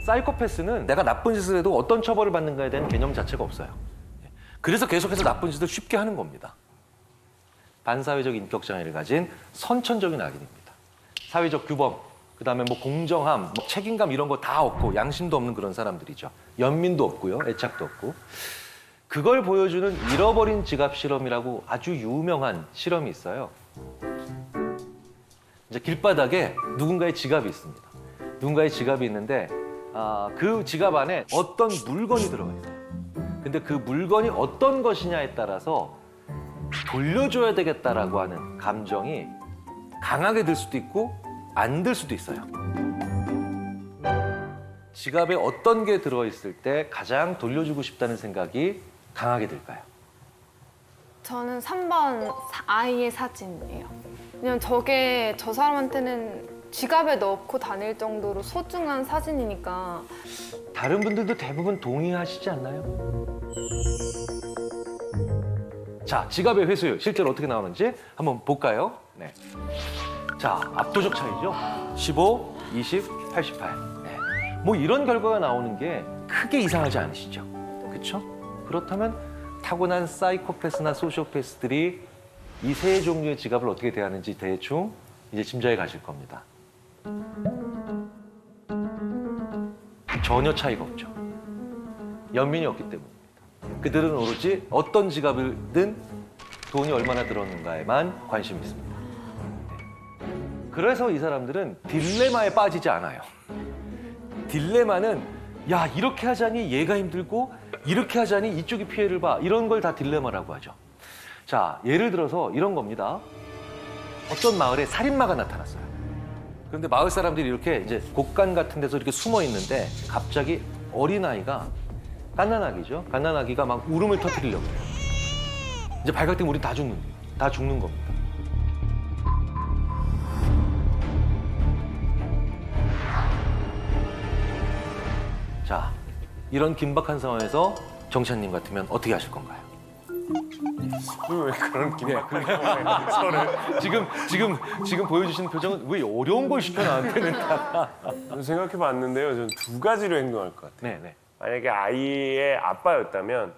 사이코패스는 내가 나쁜 짓을 해도 어떤 처벌을 받는가에 대한 개념 자체가 없어요. 그래서 계속해서 나쁜 짓을 쉽게 하는 겁니다. 반사회적 인격장애를 가진 선천적인 악인입니다. 사회적 규범, 그다음에 뭐 공정함, 뭐 책임감 이런 거 다 없고 양심도 없는 그런 사람들이죠. 연민도 없고요, 애착도 없고. 그걸 보여주는 잃어버린 지갑 실험이라고 아주 유명한 실험이 있어요. 이제 길바닥에 누군가의 지갑이 있습니다. 누군가의 지갑이 있는데 그 지갑 안에 어떤 물건이 들어가 있어요. 근데 그 물건이 어떤 것이냐에 따라서 돌려줘야 되겠다라고 하는 감정이 강하게 들 수도 있고 안 들 수도 있어요. 지갑에 어떤 게 들어있을 때 가장 돌려주고 싶다는 생각이 강하게 들까요? 저는 3번 아이의 사진이에요. 왜냐면 저게 저 사람한테는 지갑에 넣고 다닐 정도로 소중한 사진이니까. 다른 분들도 대부분 동의하시지 않나요? 자, 지갑의 회수율 실제로 어떻게 나오는지 한번 볼까요? 네. 자, 압도적 차이죠? 15, 20, 88. 네. 뭐 이런 결과가 나오는 게 크게 이상하지 않으시죠? 그렇죠? 그렇다면 타고난 사이코패스나 소시오패스들이 이 세 종류의 지갑을 어떻게 대하는지 대충 이제 짐작해 가실 겁니다. 전혀 차이가 없죠. 연민이 없기 때문입니다. 그들은 오로지 어떤 지갑이든 돈이 얼마나 들었는가에만 관심이 있습니다. 그래서 이 사람들은 딜레마에 빠지지 않아요. 딜레마는 야, 이렇게 하자니 얘가 힘들고 이렇게 하자니 이쪽이 피해를 봐. 이런 걸 다 딜레마라고 하죠. 자, 예를 들어서 이런 겁니다. 어떤 마을에 살인마가 나타났어요. 그런데 마을 사람들이 이렇게 이제 곳간 같은 데서 이렇게 숨어 있는데 갑자기 어린아이가 갓난아기죠. 갓난아기가 막 울음을 터뜨리려고 해요. 이제 발각되면 우린 다 죽는 거예요. 다 죽는 겁니다. 자, 이런 긴박한 상황에서 정찬님 같으면 어떻게 하실 건가요? 왜 그런 긴박한 상황에 지금 보여주시는 표정은 왜 어려운 걸 시켜 나한테는 다. 생각해 봤는데요. 저는 두 가지로 행동할 것 같아요. 네. 만약에 아이의 아빠였다면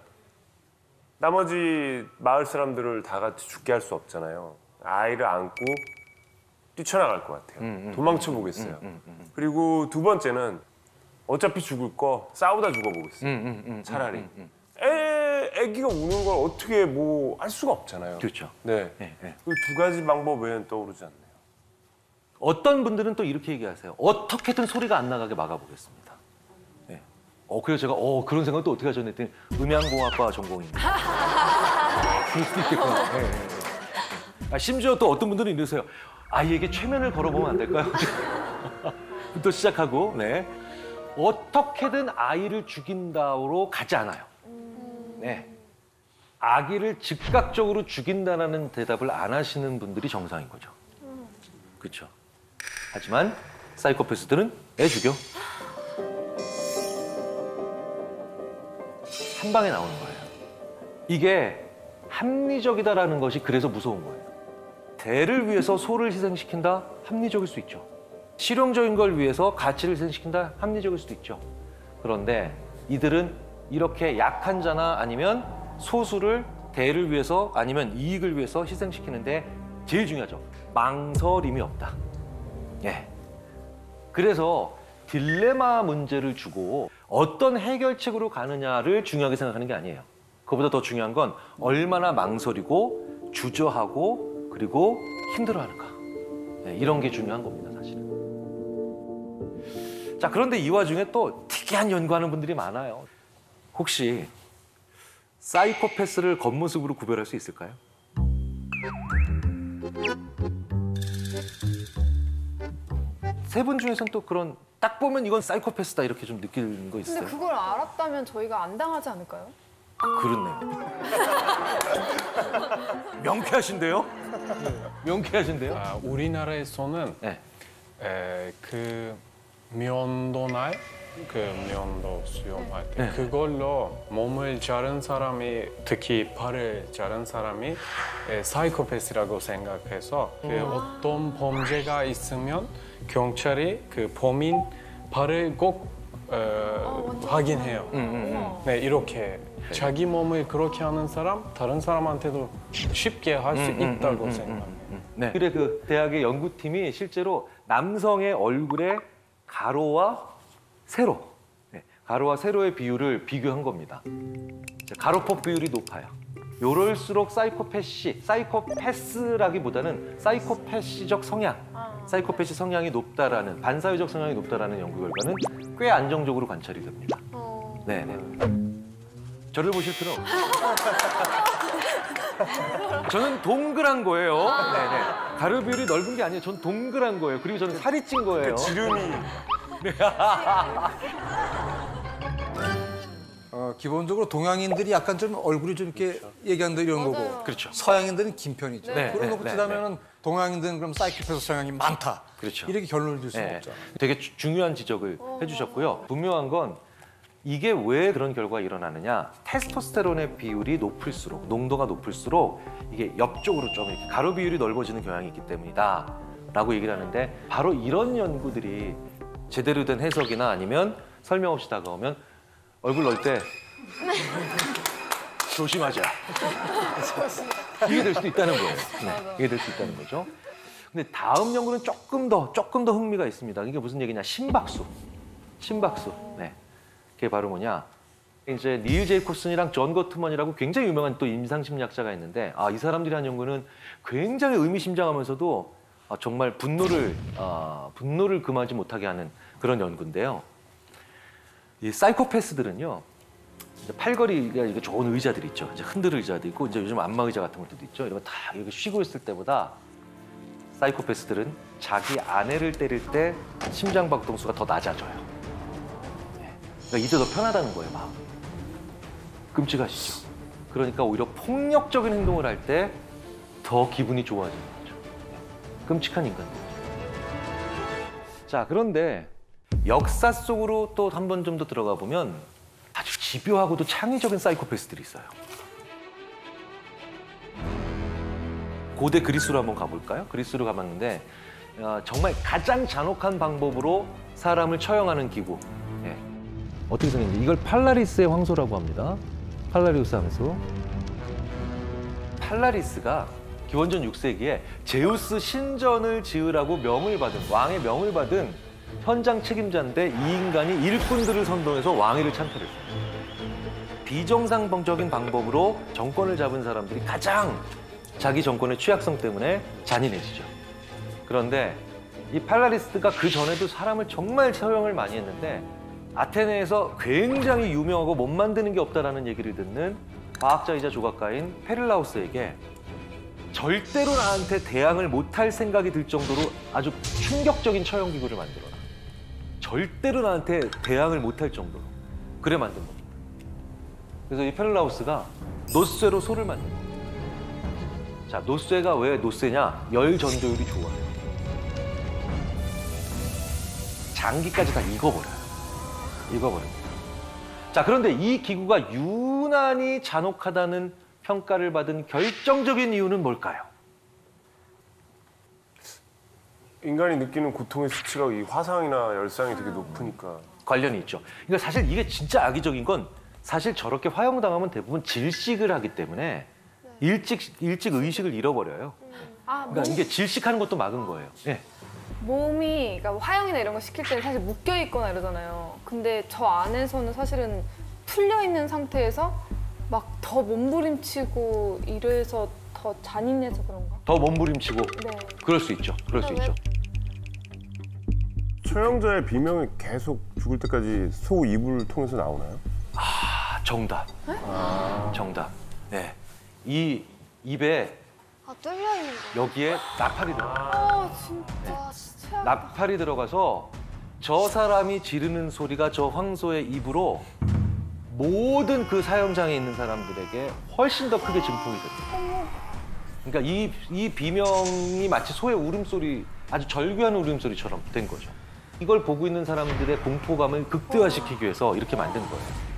나머지 마을 사람들을 다 같이 죽게 할 수 없잖아요. 아이를 안고 뛰쳐나갈 것 같아요. 도망쳐 보겠어요. 그리고 두 번째는 어차피 죽을 거 싸우다 죽어보겠어요. 차라리. 애기가 우는 걸 어떻게 뭐 할 수가 없잖아요. 그렇죠. 네. 그 두 가지 방법 외에는 떠오르지 않네요. 어떤 분들은 또 이렇게 얘기하세요. 어떻게든 소리가 안 나가게 막아보겠습니다. 네. 그래서 제가 그런 생각도 어떻게 하셨나 했더니 음향공학과 전공입니다. 그럴 수도 있겠구나. 네. 심지어 또 어떤 분들은 이러세요. 아이에게 최면을 걸어보면 안 될까요? 부터 시작하고 네. 어떻게든 아이를 죽인다로 가지 않아요. 네. 아기를 즉각적으로 죽인다는 대답을 안 하시는 분들이 정상인 거죠. 그렇죠. 하지만 사이코패스들은 애 죽여. 한 방에 나오는 거예요. 이게 합리적이다라는 것이 그래서 무서운 거예요. 대를 위해서 소를 희생시킨다? 합리적일 수 있죠. 실용적인 걸 위해서 가치를 희생시킨다? 합리적일 수도 있죠. 그런데 이들은 이렇게 약한 자나 아니면 소수를 대를 위해서 아니면 이익을 위해서 희생시키는데 제일 중요하죠. 망설임이 없다. 예. 그래서 딜레마 문제를 주고 어떤 해결책으로 가느냐를 중요하게 생각하는 게 아니에요. 그보다 더 중요한 건 얼마나 망설이고 주저하고 그리고 힘들어하는가. 예, 이런 게 중요한 겁니다, 사실은. 자, 그런데 이 와중에 또 특이한 연구하는 분들이 많아요. 혹시 사이코패스를 겉모습으로 구별할 수 있을까요? 세 분 중에서는 또 그런 딱 보면 이건 사이코패스다 이렇게 좀 느끼는 거 있어요? 근데 그걸 알았다면 저희가 안 당하지 않을까요? 그렇네요. 명쾌하신데요? 명쾌하신데요? 우리나라에서는 네. 그 면도날, 그 면도 수영할 때 네. 그걸로 몸을 자른 사람이, 특히 발을 자른 사람이 사이코패스라고 생각해서 그 어떤 범죄가 있으면 경찰이 그 범인 발을 꼭 확인해요. 어머. 네, 이렇게 자기 몸을 그렇게 하는 사람, 다른 사람한테도 쉽게 할 수 있다고 생각해요. 네. 그래 그 대학의 연구팀이 실제로 남성의 얼굴의 가로와 세로, 가로와 세로의 비율을 비교한 겁니다. 가로폭 비율이 높아요. 요럴수록 사이코패스라기보다는 사이코패시적 성향, 사이코패시 성향이 높다라는 반사회적 성향이 높다라는 연구 결과는 꽤 안정적으로 관찰이 됩니다. 네네. 저를 보실 필요 없어요. 저는 동그란 거예요. 네네. 가로 비율이 넓은 게 아니에요. 전 동그란 거예요. 그리고 저는 살이 찐 거예요. 지름이 기본적으로 동양인들이 약간 좀 얼굴이 좀 이렇게 얘기한다 이런 거고. 그렇죠. 서양인들은 긴 편이죠. 네, 그런 네, 거 네, 치자면은 동양인들은 그럼 사이코패스 성향이 많다. 그렇죠. 이렇게 결론을 줄 수는 네. 없잖아요. 되게 중요한 지적을 해주셨고요. 분명한 건 이게 왜 그런 결과가 일어나느냐. 테스토스테론의 비율이 높을수록, 농도가 높을수록 이게 옆쪽으로 좀 이렇게 가로 비율이 넓어지는 경향이 있기 때문이다 라고 얘기를 하는데 바로 이런 연구들이 제대로 된 해석이나 아니면 설명 없이 다가오면 얼굴 넣을 때 조심하자. 이게 될 수도 있다는 거예요. 네, 이게 될 수 있다는 거죠. 근데 다음 연구는 조금 더 흥미가 있습니다. 이게 무슨 얘기냐? 심박수. 네. 그게 바로 뭐냐? 이제 닐 제이콥슨이랑 존 거트먼이라고 굉장히 유명한 또 임상심리학자가 있는데 이 사람들이 한 연구는 굉장히 의미심장하면서도 정말 분노를 금하지 못하게 하는 그런 연구인데요. 이 사이코패스들은요. 이제 팔걸이가 이게 좋은 의자들 있죠. 이제 흔들 의자도 있고 이제 요즘 안마 의자 같은 것도 있죠. 이런 거 다 이렇게 쉬고 있을 때보다 사이코패스들은 자기 아내를 때릴 때 심장 박동수가 더 낮아져요. 그러니까 이때 더 편하다는 거예요, 마음. 끔찍하시죠? 그러니까 오히려 폭력적인 행동을 할 때 더 기분이 좋아지는 거죠. 끔찍한 인간들. 자, 그런데 역사 속으로 또 한 번 좀 더 들어가 보면 아주 집요하고도 창의적인 사이코패스들이 있어요. 고대 그리스로 한번 가볼까요? 그리스로 가봤는데 정말 가장 잔혹한 방법으로 사람을 처형하는 기구. 예. 어떻게 생겼는지 이걸 팔라리스의 황소라고 합니다. 팔라리우스 황소. 팔라리스가 기원전 6세기에 제우스 신전을 지으라고 왕의 명을 받은 현장 책임자인데 이 인간이 일꾼들을 선동해서 왕위를 창탈했어요. 비정상적인 방법으로 정권을 잡은 사람들이 가장 자기 정권의 취약성 때문에 잔인해지죠. 그런데 이 팔라리스가 그 전에도 사람을 정말 처형을 많이 했는데 아테네에서 굉장히 유명하고 못 만드는 게 없다라는 얘기를 듣는 과학자이자 조각가인 페를라우스에게 절대로 나한테 대항을 못할 생각이 들 정도로 아주 충격적인 처형 기구를 만들어라. 절대로 나한테 대항을 못할 정도로. 그래 만든 겁니다. 그래서 이 페를라우스가 노쇠로 소를 만든 겁니다. 자, 노쇠가 왜 노쇠냐? 열 전도율이 좋아요. 장기까지 다 익어버립니다. 자, 그런데 이 기구가 유난히 잔혹하다는 평가를 받은 결정적인 이유는 뭘까요? 인간이 느끼는 고통의 수치가 이 화상이나 열상이 되게 높으니까. 관련이 있죠. 그러니까 사실 이게 진짜 악의적인 건 사실 저렇게 화형당하면 대부분 질식을 하기 때문에 일찍 의식을 잃어버려요. 그러니까 이게 질식하는 것도 막은 거예요. 예. 몸이 그러니까 화형이나 이런 거 시킬 때는 사실 묶여 있거나 이러잖아요. 근데 저 안에서는 사실은 풀려 있는 상태에서 막 더 몸부림치고 이래서 더 잔인해서 그런가? 더 몸부림치고. 네. 그럴 수 있죠. 그럴 수 있죠. 처형자의 비명이 계속 죽을 때까지 소 이불을 통해서 나오나요? 정답. 정답. 네. 이 입에 뚫려 있는 거. 여기에 나팔이 들어가요. 진짜. 나팔이 들어가서 저 사람이 지르는 소리가 저 황소의 입으로 모든 그 사형장에 있는 사람들에게 훨씬 더 크게 증폭이 됩니다. 그러니까 이 비명이 마치 소의 울음소리, 아주 절규하는 울음소리처럼 된 거죠. 이걸 보고 있는 사람들의 공포감을 극대화시키기 위해서 이렇게 만든 거예요.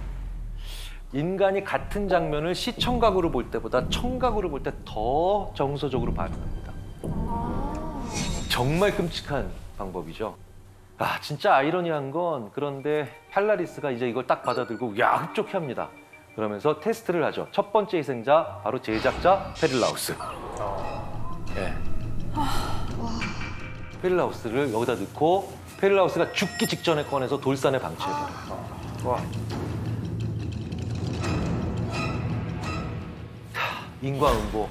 인간이 같은 장면을 시청각으로 볼 때보다 청각으로 볼 때 더 정서적으로 반응합니다. 정말 끔찍한 방법이죠. 진짜 아이러니한 건 그런데 팔라리스가 이제 이걸 딱 받아들고 야 흡족해 합니다. 그러면서 테스트를 하죠. 첫 번째 희생자 바로 제작자 페릴라우스. 예. 페릴라우스를 여기다 넣고 페릴라우스가 죽기 직전에 꺼내서 돌산에 방치해버려요. 와. 인과응보.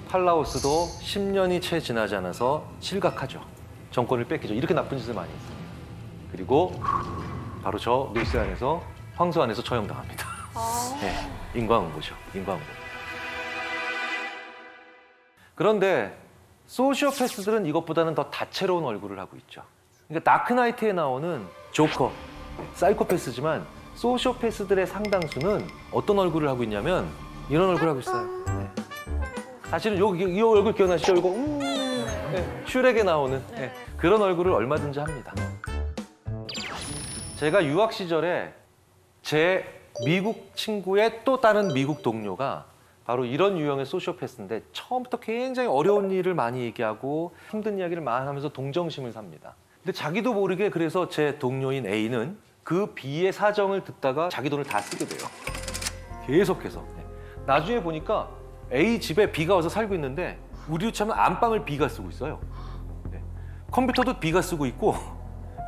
팔라우스도 10년이 채 지나지 않아서 실각하죠. 정권을 뺏기죠. 이렇게 나쁜 짓을 많이 했습니다. 그리고 바로 저 노스 안에서 황소 안에서 처형당합니다. 네, 인과응보죠. 인과응보. 그런데 소시오패스들은 이것보다는 더 다채로운 얼굴을 하고 있죠. 그러니까 다크나이트에 나오는 조커, 사이코패스지만 소시오패스들의 상당수는 어떤 얼굴을 하고 있냐면 이런 얼굴을 하고 있어요. 네. 사실은 이 얼굴 기억나시죠? 이거 네. 슈렉에 나오는 그런 얼굴을 얼마든지 합니다. 제가 유학 시절에 제 미국 친구의 또 다른 미국 동료가 바로 이런 유형의 소시오패스인데 처음부터 굉장히 어려운 일을 많이 얘기하고 힘든 이야기를 많이 하면서 동정심을 삽니다. 근데 자기도 모르게 그래서 제 동료인 A는 그 B의 사정을 듣다가 자기 돈을 다 쓰게 돼요. 계속해서. 나중에 보니까 A 집에 B가 와서 살고 있는데 우리로 치면 안방을 B가 쓰고 있어요. 컴퓨터도 B가 쓰고 있고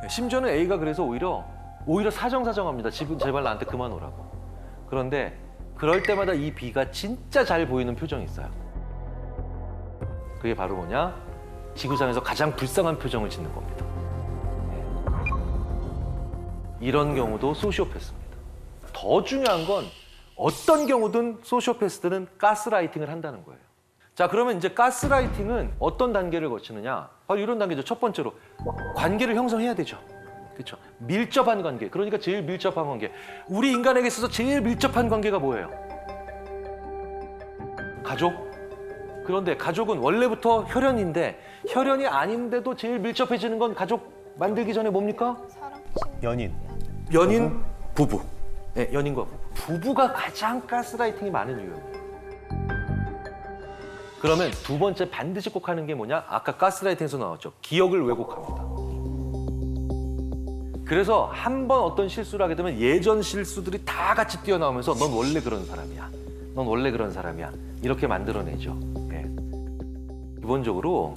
심지어는 A가 그래서 오히려 사정사정합니다. 집은 제발 나한테 그만 오라고. 그런데 그럴 때마다 이 B가 진짜 잘 보이는 표정이 있어요. 그게 바로 뭐냐? 지구상에서 가장 불쌍한 표정을 짓는 겁니다. 이런 경우도 소시오패스입니다. 더 중요한 건 어떤 경우든 소시오패스들은 가스라이팅을 한다는 거예요. 자, 그러면 이제 가스라이팅은 어떤 단계를 거치느냐? 바로 이런 단계죠. 첫 번째로 관계를 형성해야 되죠. 그렇죠. 밀접한 관계. 그러니까 제일 밀접한 관계. 우리 인간에게 있어서 제일 밀접한 관계가 뭐예요? 가족. 그런데 가족은 원래부터 혈연인데 혈연이 아닌데도 제일 밀접해지는 건 가족 만들기 전에 뭡니까? 사랑, 연인, 부부. 네, 연인과 부부. 부부가 가장 가스라이팅이 많은 이유예요. 그러면 두 번째 반드시 꼭 하는 게 뭐냐? 아까 가스라이팅에서 나왔죠. 기억을 왜곡합니다. 그래서 한 번 어떤 실수를 하게 되면 예전 실수들이 다 같이 뛰어나오면서 넌 원래 그런 사람이야. 넌 원래 그런 사람이야. 이렇게 만들어내죠. 예. 기본적으로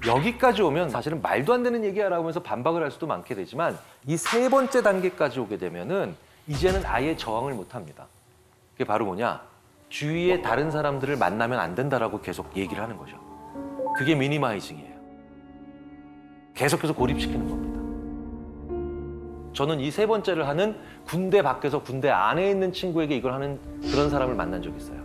여기까지 오면 사실은 말도 안 되는 얘기야라고 하면서 반박을 할 수도 많게 되지만 이 세 번째 단계까지 오게 되면은 이제는 아예 저항을 못 합니다. 그게 바로 뭐냐? 주위에 다른 사람들을 만나면 안 된다라고 계속 얘기를 하는 거죠. 그게 미니마이징이에요. 계속해서 고립시키는 겁니다. 저는 이 세 번째를 하는 군대 밖에서 군대 안에 있는 친구에게 이걸 하는 그런 사람을 만난 적이 있어요.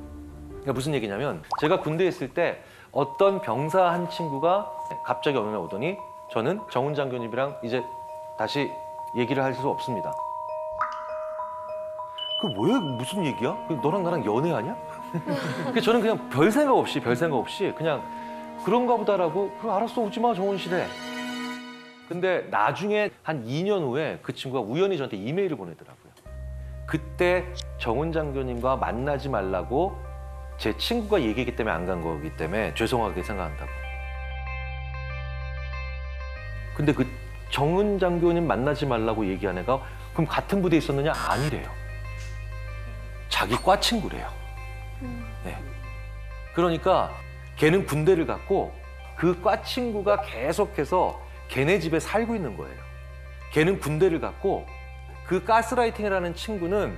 그러니까 무슨 얘기냐면 제가 군대에 있을 때 어떤 병사 한 친구가 갑자기 어느 날 오더니 저는 정훈 장교님이랑 이제 다시 얘기를 할 수 없습니다. 그 뭐야? 무슨 얘기야? 너랑 나랑 연애하냐? 그래서 저는 그냥 별 생각 없이 그냥 그런가 보다라고 그럼 알았어 오지 마 정훈 씨래. 근데 나중에 한 2년 후에 그 친구가 우연히 저한테 이메일을 보내더라고요. 그때 정훈 장교님과 만나지 말라고 제 친구가 얘기했기 때문에 안 간 거기 때문에 죄송하게 생각한다고. 근데 그 정훈 장교님 만나지 말라고 얘기한 애가 그럼 같은 부대에 있었느냐? 아니래요. 자기 과 친구래요. 네. 그러니까 걔는 군대를 갔고 그 과 친구가 계속해서 걔네 집에 살고 있는 거예요. 걔는 군대를 갔고 그 가스라이팅을 하는 친구는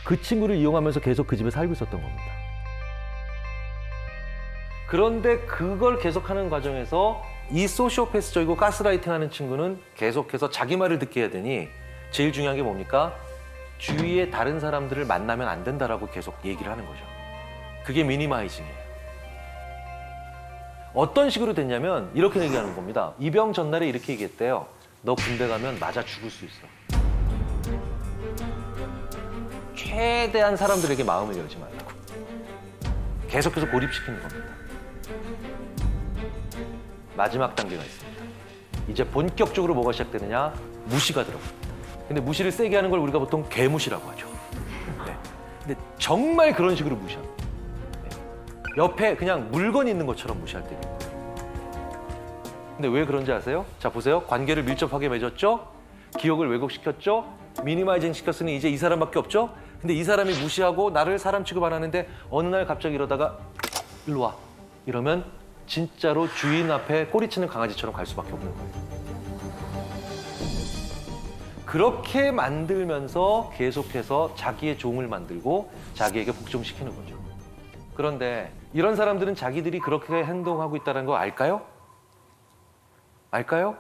그 친구를 이용하면서 계속 그 집에 살고 있었던 겁니다. 그런데 그걸 계속하는 과정에서 이 소시오패스적이고 가스라이팅하는 친구는 계속해서 자기 말을 듣게 해야 되니 제일 중요한 게 뭡니까? 주위에 다른 사람들을 만나면 안 된다라고 계속 얘기를 하는 거죠. 그게 미니마이징이에요. 어떤 식으로 됐냐면 이렇게 얘기하는 겁니다. 입영 전날에 이렇게 얘기했대요. 너 군대 가면 맞아 죽을 수 있어. 최대한 사람들에게 마음을 열지 말라고. 계속해서 고립시키는 겁니다. 마지막 단계가 있습니다. 이제 본격적으로 뭐가 시작되느냐? 무시가 들어갑니다. 근데 무시를 세게 하는 걸 우리가 보통 개무시라고 하죠. 네. 근데 정말 그런 식으로 무시합니다. 네. 옆에 그냥 물건이 있는 것처럼 무시할 때도 있고요. 근데 왜 그런지 아세요? 자, 보세요. 관계를 밀접하게 맺었죠? 기억을 왜곡시켰죠? 미니마이징 시켰으니 이제 이 사람밖에 없죠? 근데 이 사람이 무시하고 나를 사람 취급 안 하는데 어느 날 갑자기 이러다가 일로 와. 이러면 진짜로 주인 앞에 꼬리치는 강아지처럼 갈 수밖에 없는 거예요. 그렇게 만들면서 계속해서 자기의 종을 만들고 자기에게 복종시키는 거죠. 그런데 이런 사람들은 자기들이 그렇게 행동하고 있다는 거 알까요? 알까요?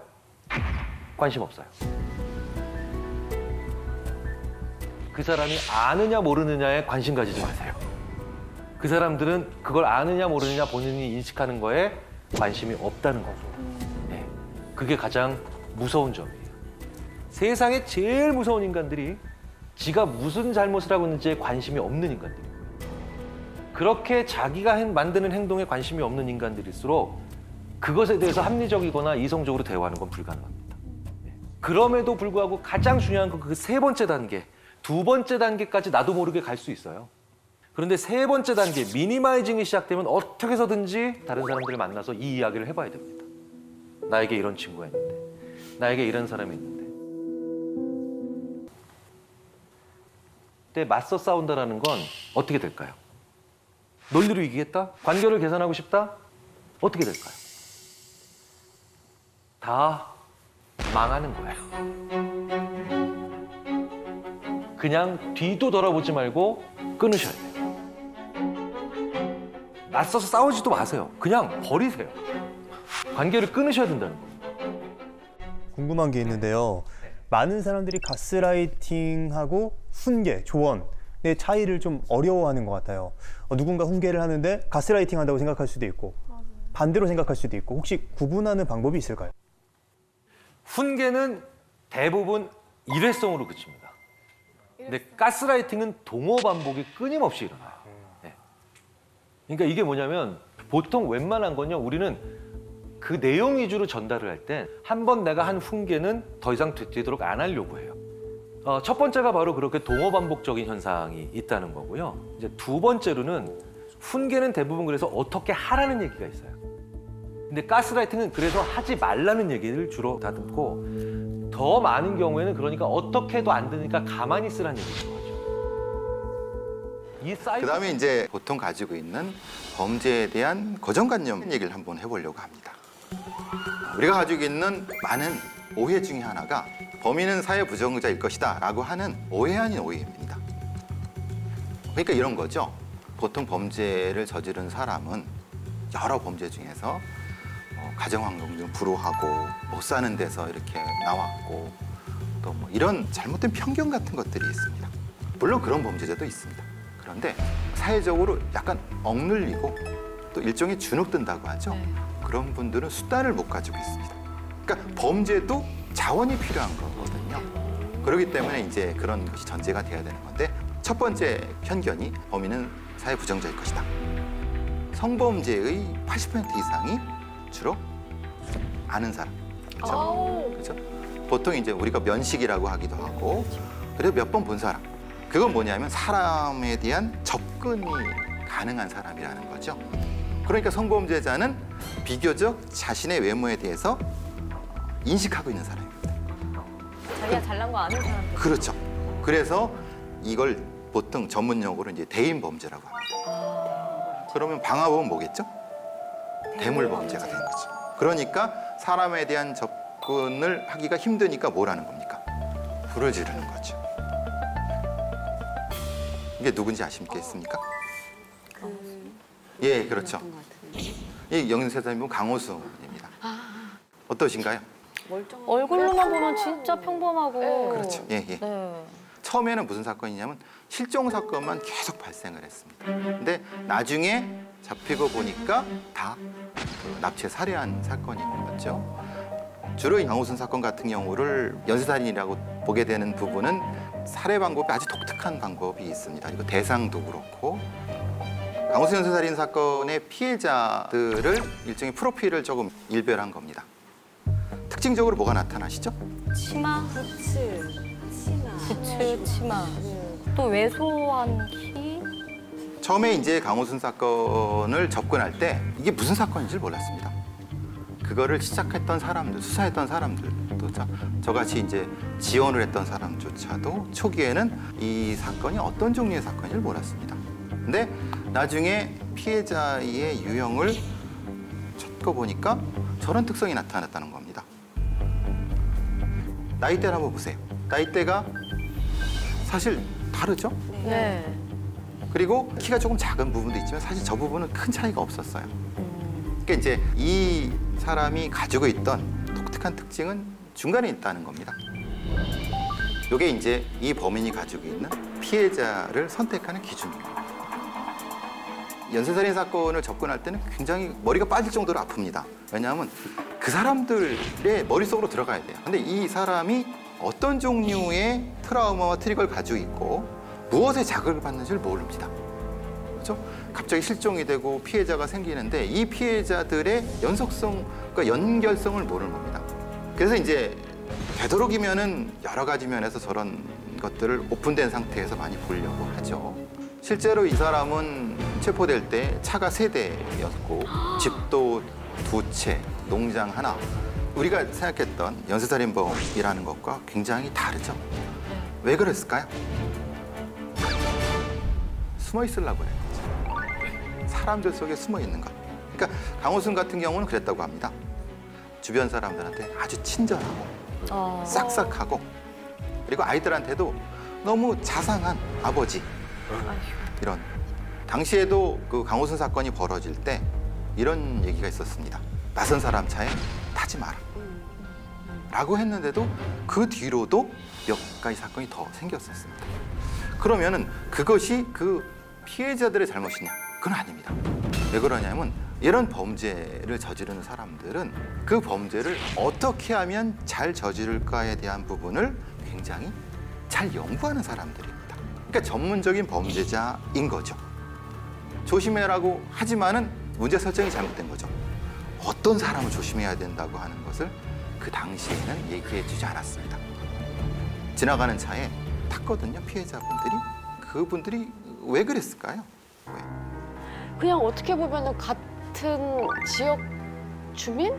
관심 없어요. 그 사람이 아느냐 모르느냐에 관심 가지지 마세요. 그 사람들은 그걸 아느냐 모르느냐 본인이 인식하는 거에 관심이 없다는 거고. 네. 그게 가장 무서운 점이에요. 세상에 제일 무서운 인간들이 지가 무슨 잘못을 하고 있는지에 관심이 없는 인간들이에요. 그렇게 자기가 만드는 행동에 관심이 없는 인간들일수록 그것에 대해서 합리적이거나 이성적으로 대화하는 건 불가능합니다. 네. 그럼에도 불구하고 가장 중요한 건 그 세 번째 단계, 두 번째 단계까지 나도 모르게 갈 수 있어요. 그런데 세 번째 단계, 미니마이징이 시작되면 어떻게 해서든지 다른 사람들을 만나서 이 이야기를 해봐야 됩니다. 나에게 이런 친구가 있는데, 나에게 이런 사람이 있는데. 그때 맞서 싸운다는 건 어떻게 될까요? 논리로 이기겠다? 관계를 개선하고 싶다? 어떻게 될까요? 다 망하는 거예요. 그냥 뒤도 돌아보지 말고 끊으셔야 돼요. 맞서서 싸우지도 마세요. 그냥 버리세요. 관계를 끊으셔야 된다는 거예요. 궁금한 게 있는데요. 많은 사람들이 가스라이팅하고 훈계, 조언의 차이를 좀 어려워하는 것 같아요. 누군가 훈계를 하는데 가스라이팅 한다고 생각할 수도 있고 반대로 생각할 수도 있고 혹시 구분하는 방법이 있을까요? 훈계는 대부분 일회성으로 그칩니다. 근데 가스라이팅은 동어 반복이 끊임없이 일어나요. 네. 그러니까 이게 뭐냐면 보통 웬만한 건요. 우리는 그 내용 위주로 전달을 할 때 한 번 내가 한 훈계는 더 이상 되도록 안 하려고 해요. 첫 번째가 바로 그렇게 동어 반복적인 현상이 있다는 거고요. 이제 두 번째로는 훈계는 대부분 그래서 어떻게 하라는 얘기가 있어요. 근데 가스라이팅은 그래서 하지 말라는 얘기를 주로 다듬고 더 많은 경우에는 그러니까 어떻게 해도 안 되니까 가만히 있으라는 얘기인 거죠. 그다음에 이제 보통 가지고 있는 범죄에 대한 고정관념 얘기를 한번 해보려고 합니다. 우리가 가지고 있는 많은 오해 중에 하나가 범인은 사회 부정자일 것이다 라고 하는 오해 아닌 오해입니다. 그러니까 이런 거죠. 보통 범죄를 저지른 사람은 여러 범죄 중에서 가정환경 좀 불우하고 못 사는 데서 이렇게 나왔고 또 뭐 이런 잘못된 편견 같은 것들이 있습니다. 물론 그런 범죄자도 있습니다. 그런데 사회적으로 약간 억눌리고 또 일종의 주눅든다고 하죠. 그런 분들은 수단을 못 가지고 있습니다. 그러니까 범죄도 자원이 필요한 거거든요. 그렇기 때문에 이제 그런 것이 전제가 돼야 되는 건데 첫 번째 편견이 범인은 사회 부정자일 것이다. 성범죄의 80% 이상이 주로 아는 사람. 그렇죠? 보통 이제 우리가 면식이라고 하기도 하고 그래도 몇 번 본 사람. 그건 뭐냐면 사람에 대한 접근이 가능한 사람이라는 거죠. 그러니까 성범죄자는 비교적 자신의 외모에 대해서 인식하고 있는 사람입니다. 자기가 잘난 거 아는 사람. 그렇죠. 그래서 이걸 보통 전문 용어로 이제 대인 범죄라고 합니다. 그러면 방화범은 뭐겠죠? 대물 범죄가 되는 거죠. 그러니까 사람에 대한 접근을 하기가 힘드니까 뭘 하는 겁니까? 불을 지르는 거죠. 이게 누군지 아시겠습니까? 예, 그렇죠. 이 영세사님은 강호수입니다. 어떠신가요? 얼굴로만 보면 진짜 평범하고. 그렇죠. 예, 예. 네. 처음에는 무슨 사건이냐면 실종 사건만 계속 발생을 했습니다. 근데 나중에 잡히고 보니까 다 납치 살해한 사건인 거죠. 주로 이 강호순 사건 같은 경우를 연쇄살인이라고 보게 되는 부분은 살해 방법이 아주 독특한 방법이 있습니다. 이거 대상도 그렇고 강호순 연쇄살인 사건의 피해자들을 일종의 프로필을 조금 일별한 겁니다. 특징적으로 뭐가 나타나시죠? 치마, 부츠, 치마. 또 왜소한 키. 처음에 이제 강호순 사건을 접근할 때 이게 무슨 사건인지 몰랐습니다. 그거를 시작했던 사람들, 수사했던 사람들도 저같이 이제 지원을 했던 사람조차도 초기에는 이 사건이 어떤 종류의 사건인지 몰랐습니다. 근데 나중에 피해자의 유형을 찾고 보니까 저런 특성이 나타났다는 겁니다. 나이대를 한번 보세요. 나이대가 사실 다르죠? 네. 그리고 키가 조금 작은 부분도 있지만 사실 저 부분은 큰 차이가 없었어요. 그러니까 이제 이 사람이 가지고 있던 독특한 특징은 중간에 있다는 겁니다. 이게 이제 이 범인이 가지고 있는 피해자를 선택하는 기준입니다. 연쇄살인 사건을 접근할 때는 굉장히 머리가 빠질 정도로 아픕니다. 왜냐하면 그 사람들의 머릿속으로 들어가야 돼요. 근데 이 사람이 어떤 종류의 트라우마와 트리거를 가지고 있고 무엇에 자극을 받는지를 모릅니다. 그렇죠? 갑자기 실종이 되고 피해자가 생기는데 이 피해자들의 연속성, 그러니까 연결성을 모르는 겁니다. 그래서 이제 되도록이면은 여러 가지 면에서 저런 것들을 오픈된 상태에서 많이 보려고 하죠. 실제로 이 사람은 체포될 때 차가 3대였고 집도 2채, 농장 하나. 우리가 생각했던 연쇄살인범이라는 것과 굉장히 다르죠. 왜 그랬을까요? 숨어 있으려고 그래요. 사람들 속에 숨어 있는 것. 그러니까 강호순 같은 경우는 그랬다고 합니다. 주변 사람들한테 아주 친절하고 싹싹하고 그리고 아이들한테도 너무 자상한 아버지. 이런. 당시에도 그 강호순 사건이 벌어질 때 이런 얘기가 있었습니다. 낯선 사람 차에 타지 마라. 라고 했는데도 그 뒤로도 몇 가지 사건이 더 생겼었습니다. 그러면은 그것이 그 피해자들의 잘못이냐? 그건 아닙니다. 왜 그러냐면 이런 범죄를 저지르는 사람들은 그 범죄를 어떻게 하면 잘 저지를까에 대한 부분을 굉장히 잘 연구하는 사람들입니다. 그러니까 전문적인 범죄자인 거죠. 조심해라고 하지만은 문제 설정이 잘못된 거죠. 어떤 사람을 조심해야 된다고 하는 것을 그 당시에는 얘기해 주지 않았습니다. 지나가는 차에 탔거든요, 피해자분들이. 그분들이 왜 그랬을까요? 왜? 그냥 어떻게 보면 같은 지역 주민?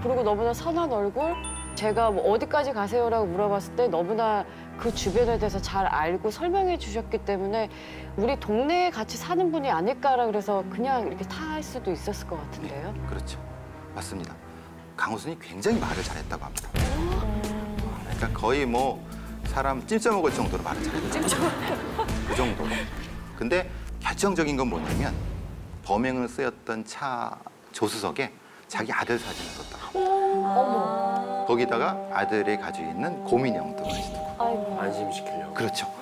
그리고 너무나 선한 얼굴? 제가 뭐 어디까지 가세요라고 물어봤을 때 너무나 그 주변에 대해서 잘 알고 설명해 주셨기 때문에 우리 동네에 같이 사는 분이 아닐까라 그래서 그냥 이렇게 탈 수도 있었을 것 같은데요. 네, 그렇죠. 맞습니다. 강호순이 굉장히 말을 잘했다고 합니다. 그러니까 거의 뭐 사람 찜쪄 먹을 정도로 말을 잘했다고 합니다. 그 정도로. 근데 결정적인 건 뭐냐면 범행을 쓰였던 차 조수석에 자기 아들 사진을 뒀다고. 거기다가 아들이 가지고 있는 곰인형도까지 두고. 안심시키려고. 그렇죠.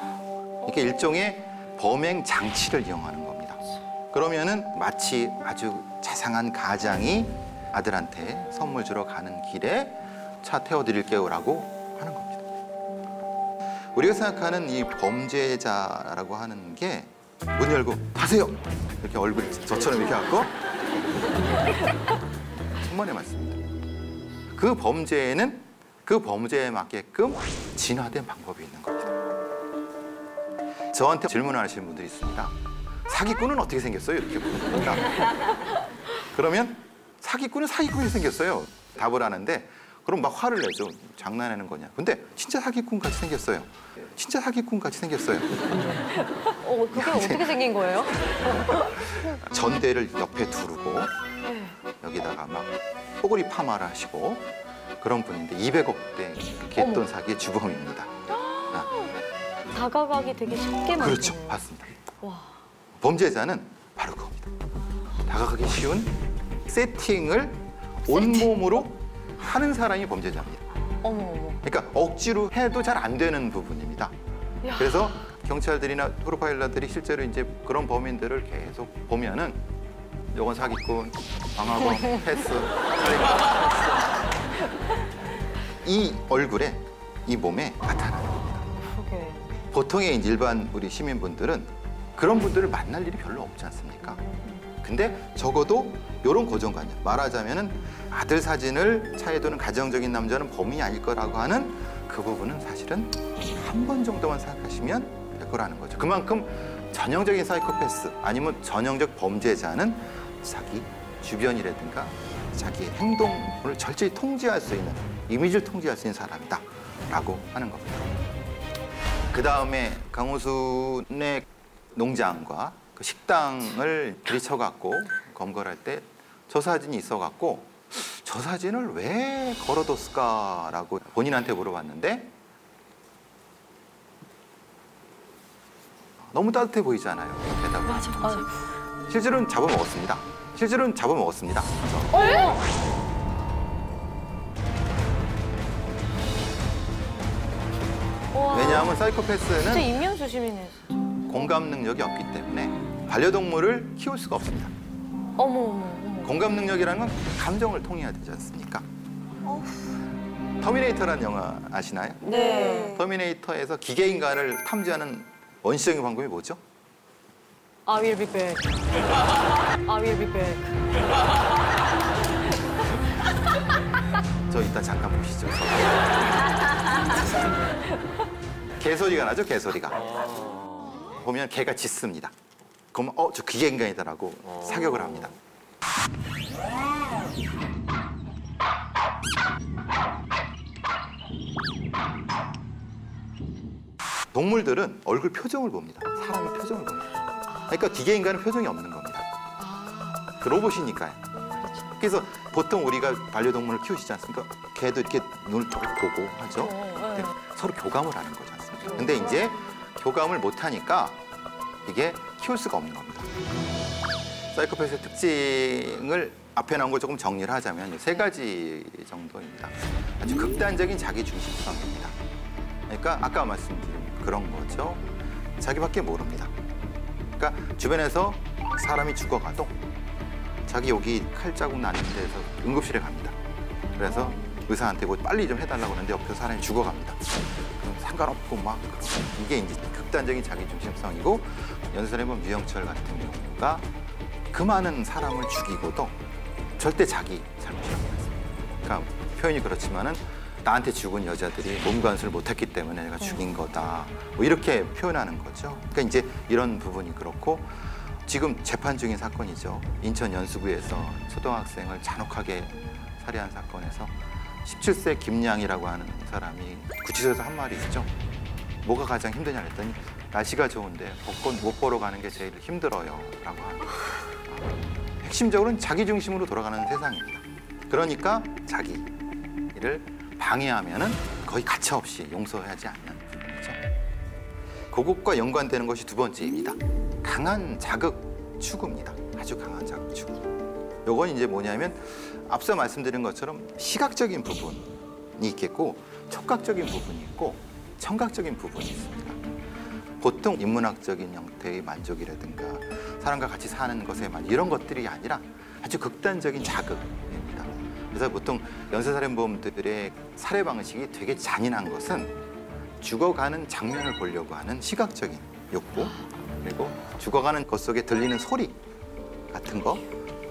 이게 일종의 범행 장치를 이용하는 겁니다. 그러면은 마치 아주 자상한 가장이 아들한테 선물 주러 가는 길에 차 태워드릴게요라고 하는 겁니다. 우리가 생각하는 이 범죄자라고 하는 게 문 열고 타세요 이렇게 얼굴 저처럼 이렇게 하고 천만의 말씀입니다. 그 범죄에는 그 범죄에 맞게끔 진화된 방법이 있는 겁니다. 저한테 질문을 하시는 분들이 있습니다. 사기꾼은 어떻게 생겼어요? 이렇게 물어봅니다. 그러면 사기꾼은 사기꾼이 생겼어요. 답을 하는데 그럼 막 화를 내죠. 장난하는 거냐. 근데 진짜 사기꾼 같이 생겼어요. 진짜 사기꾼 같이 생겼어요. 그게 어떻게 생긴 거예요? 전대를 옆에 두르고 여기다가 막 뽀글이 파마를 하시고 그런 분인데 200억대 갯돈 사기의 주범입니다. 다가가기 되게 쉽게 만드네요. 그렇죠. 맞습니다. 범죄자는 바로 그겁니다. 다가가기 쉬운 세팅을 온몸으로 하는 사람이 범죄자입니다. 어머. 그러니까 억지로 해도 잘 안 되는 부분입니다. 그래서 경찰들이나 프로파일러들이 실제로 이제 그런 범인들을 계속 보면은 요건 사기꾼, 방화범, 패스, 이 얼굴에, 이 몸에 나타나는 겁니다. 보통의 일반 우리 시민분들은 그런 분들을 만날 일이 별로 없지 않습니까? 근데 적어도 이런 고정관념, 말하자면은 아들 사진을 차에 두는 가정적인 남자는 범인이 아닐 거라고 하는 그 부분은 사실은 한 번 정도만 생각하시면 될 거라는 거죠. 그만큼 전형적인 사이코패스 아니면 전형적 범죄자는 자기 주변이라든가 자기의 행동을 철저히 통제할 수 있는, 이미지를 통제할 수 있는 사람이다라고 하는 겁니다. 그 다음에 강호순의 농장과 그 식당을 들이쳐갖고 검거할 때 저 사진이 있어갖고 저 사진을 왜 걸어뒀을까라고 본인한테 물어봤는데 너무 따뜻해 보이잖아요. 대답을. 맞아. 실제로는 잡아먹었습니다. 실제로는 잡아먹었습니다. 왜냐하면 사이코패스는 진짜 인명수심이네. 공감 능력이 없기 때문에 반려동물을 키울 수가 없습니다. 어머. 공감 능력이라는 건 감정을 통해야 되지 않습니까? 터미네이터라는 영화 아시나요? 네. 터미네이터에서 기계인간을 탐지하는 원시적인 방법이 뭐죠? I will be back. I will be back. 저 이따 잠깐 보시죠. 개소리가 나죠, 개소리가. 보면 개가 짖습니다. 그러면 저 기계인간이다라고 사격을 합니다. 동물들은 얼굴 표정을 봅니다. 사람의 표정을 봅니다. 그러니까 기계인간은 표정이 없는 겁니다. 그 로봇이니까요. 그래서 보통 우리가 반려동물을 키우시지 않습니까? 개도 이렇게 눈을 쭉 보고 하죠. 근데 서로 교감을 하는 거지 않습니까? 근데 이제 교감을 못 하니까 이게 키울 수가 없는 겁니다. 사이코패스의 특징을 앞에 나온 걸 조금 정리를 하자면 3가지 정도입니다. 아주 극단적인 자기중심성입니다. 그러니까 아까 말씀드린 그런 거죠. 자기밖에 모릅니다. 그러니까 주변에서 사람이 죽어가도 자기 여기 칼자국 나는 데서 응급실에 갑니다. 그래서 의사한테 뭐 빨리 좀 해달라고 하는데 옆에서 사람이 죽어갑니다. 그럼 상관없고 막 이게 이제 극단적인 자기중심성이고 연쇄살인 범 유영철 같은 경우가 그 많은 사람을 죽이고도 절대 자기 잘못이라고 했습니다. 그러니까 표현이 그렇지만은 나한테 죽은 여자들이 몸 관수를 못했기 때문에 내가 죽인 거다. 뭐 이렇게 표현하는 거죠. 그러니까 이제 이런 부분이 그렇고 지금 재판 중인 사건이죠. 인천 연수구에서 초등학생을 잔혹하게 살해한 사건에서 17세 김양이라고 하는 사람이 구치소에서 한 말이 있죠. 뭐가 가장 힘드냐 했더니 날씨가 좋은데 벚꽃 못 보러 가는 게 제일 힘들어요 라고 하는 거예요. 핵심적으로는 자기 중심으로 돌아가는 세상입니다. 그러니까 자기를 방해하면은 거의 가차없이 용서하지 않는 부분이죠. 그것과 연관되는 것이 2번째입니다. 강한 자극 추구입니다. 아주 강한 자극 추구. 요건 이제 뭐냐면 앞서 말씀드린 것처럼 시각적인 부분이 있겠고 촉각적인 부분이 있고 청각적인 부분이 있습니다. 보통 인문학적인 형태의 만족이라든가 사람과 같이 사는 것의 만족 이런 것들이 아니라 아주 극단적인 자극입니다. 그래서 보통 연쇄살인범들의 살해 방식이 되게 잔인한 것은 죽어가는 장면을 보려고 하는 시각적인 욕구 그리고 죽어가는 것 속에 들리는 소리 같은 거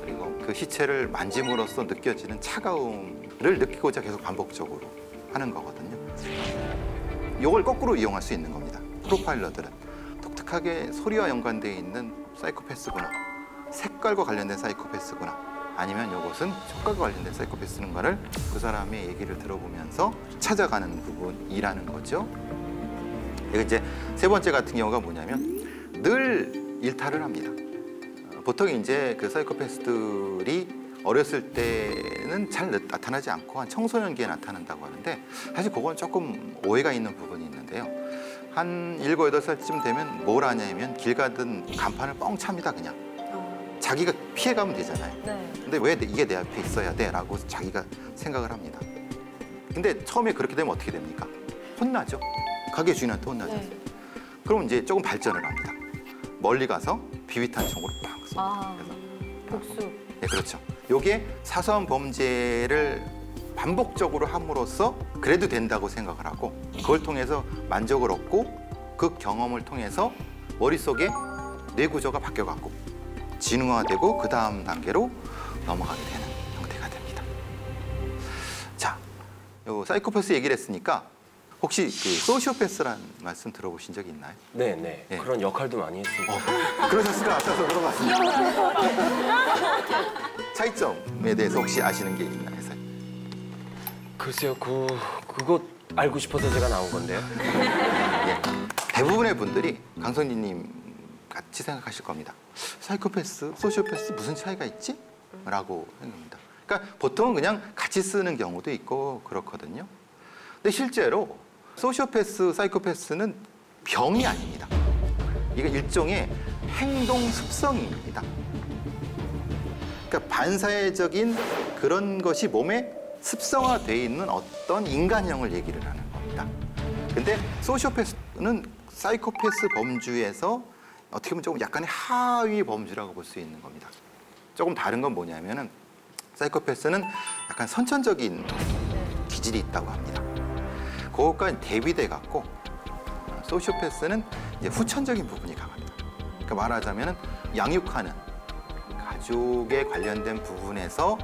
그리고 그 시체를 만짐으로써 느껴지는 차가움을 느끼고자 계속 반복적으로 하는 거거든요. 이걸 거꾸로 이용할 수 있는 겁니다. 프로파일러들은 독특하게 소리와 연관되어 있는 사이코패스구나 색깔과 관련된 사이코패스구나 아니면 이것은 촉각과 관련된 사이코패스인가를 그 사람의 얘기를 들어보면서 찾아가는 부분이라는 거죠. 이제 3번째 같은 경우가 뭐냐면 늘 일탈을 합니다. 보통 이제 그 사이코패스들이 어렸을 때는 잘 나타나지 않고 한 청소년기에 나타난다고 하는데 사실 그건 조금 오해가 있는 부분이 있는데요. 한 7, 8살쯤 되면 뭘 하냐면 길 가든 간판을 뻥 찹니다 그냥. 자기가 피해가면 되잖아요. 네. 근데 왜 이게 내 앞에 있어야 돼? 라고 자기가 생각을 합니다. 근데 처음에 그렇게 되면 어떻게 됩니까? 혼나죠. 가게 주인한테 혼나죠. 네. 그럼 이제 조금 발전을 합니다. 멀리 가서 비비탄 총으로 빡 쏩니다. 아, 복수. 네, 그렇죠. 요게 사소한 범죄를 반복적으로 함으로써 그래도 된다고 생각을 하고 그걸 통해서 만족을 얻고 그 경험을 통해서 머릿속에 뇌 구조가 바뀌어갖고 진화되고 그 다음 단계로 넘어가게 되는 형태가 됩니다. 자, 요 사이코패스 얘기를 했으니까 혹시 그 소시오패스라는 말씀 들어보신 적이 있나요? 네. 그런 역할도 많이 했습니다. 그러셨을 것 같아서 물어봤습니다. 차이점에 대해서 혹시 아시는 게 있나 해서요. 글쎄요, 그거 알고 싶어서 제가 나온 건데요. 예, 대부분의 분들이 강선희님 같이 생각하실 겁니다. 사이코패스, 소시오패스 무슨 차이가 있지? 라고 생각합니다. 그러니까 보통은 그냥 같이 쓰는 경우도 있고 그렇거든요. 근데 실제로 소시오패스, 사이코패스는 병이 아닙니다. 이게 일종의 행동 습성입니다. 그러니까 반사회적인 그런 것이 몸에 습성화되어 있는 어떤 인간형을 얘기를 하는 겁니다. 근데 소시오패스는 사이코패스 범주에서 어떻게 보면 조금 약간의 하위 범주라고 볼 수 있는 겁니다. 조금 다른 건 뭐냐면은 사이코패스는 약간 선천적인 기질이 있다고 합니다. 그것과 대비돼 갖고 소시오패스는 이제 후천적인 부분이 강합니다. 그러니까 말하자면은 양육하는 가족에 관련된 부분에서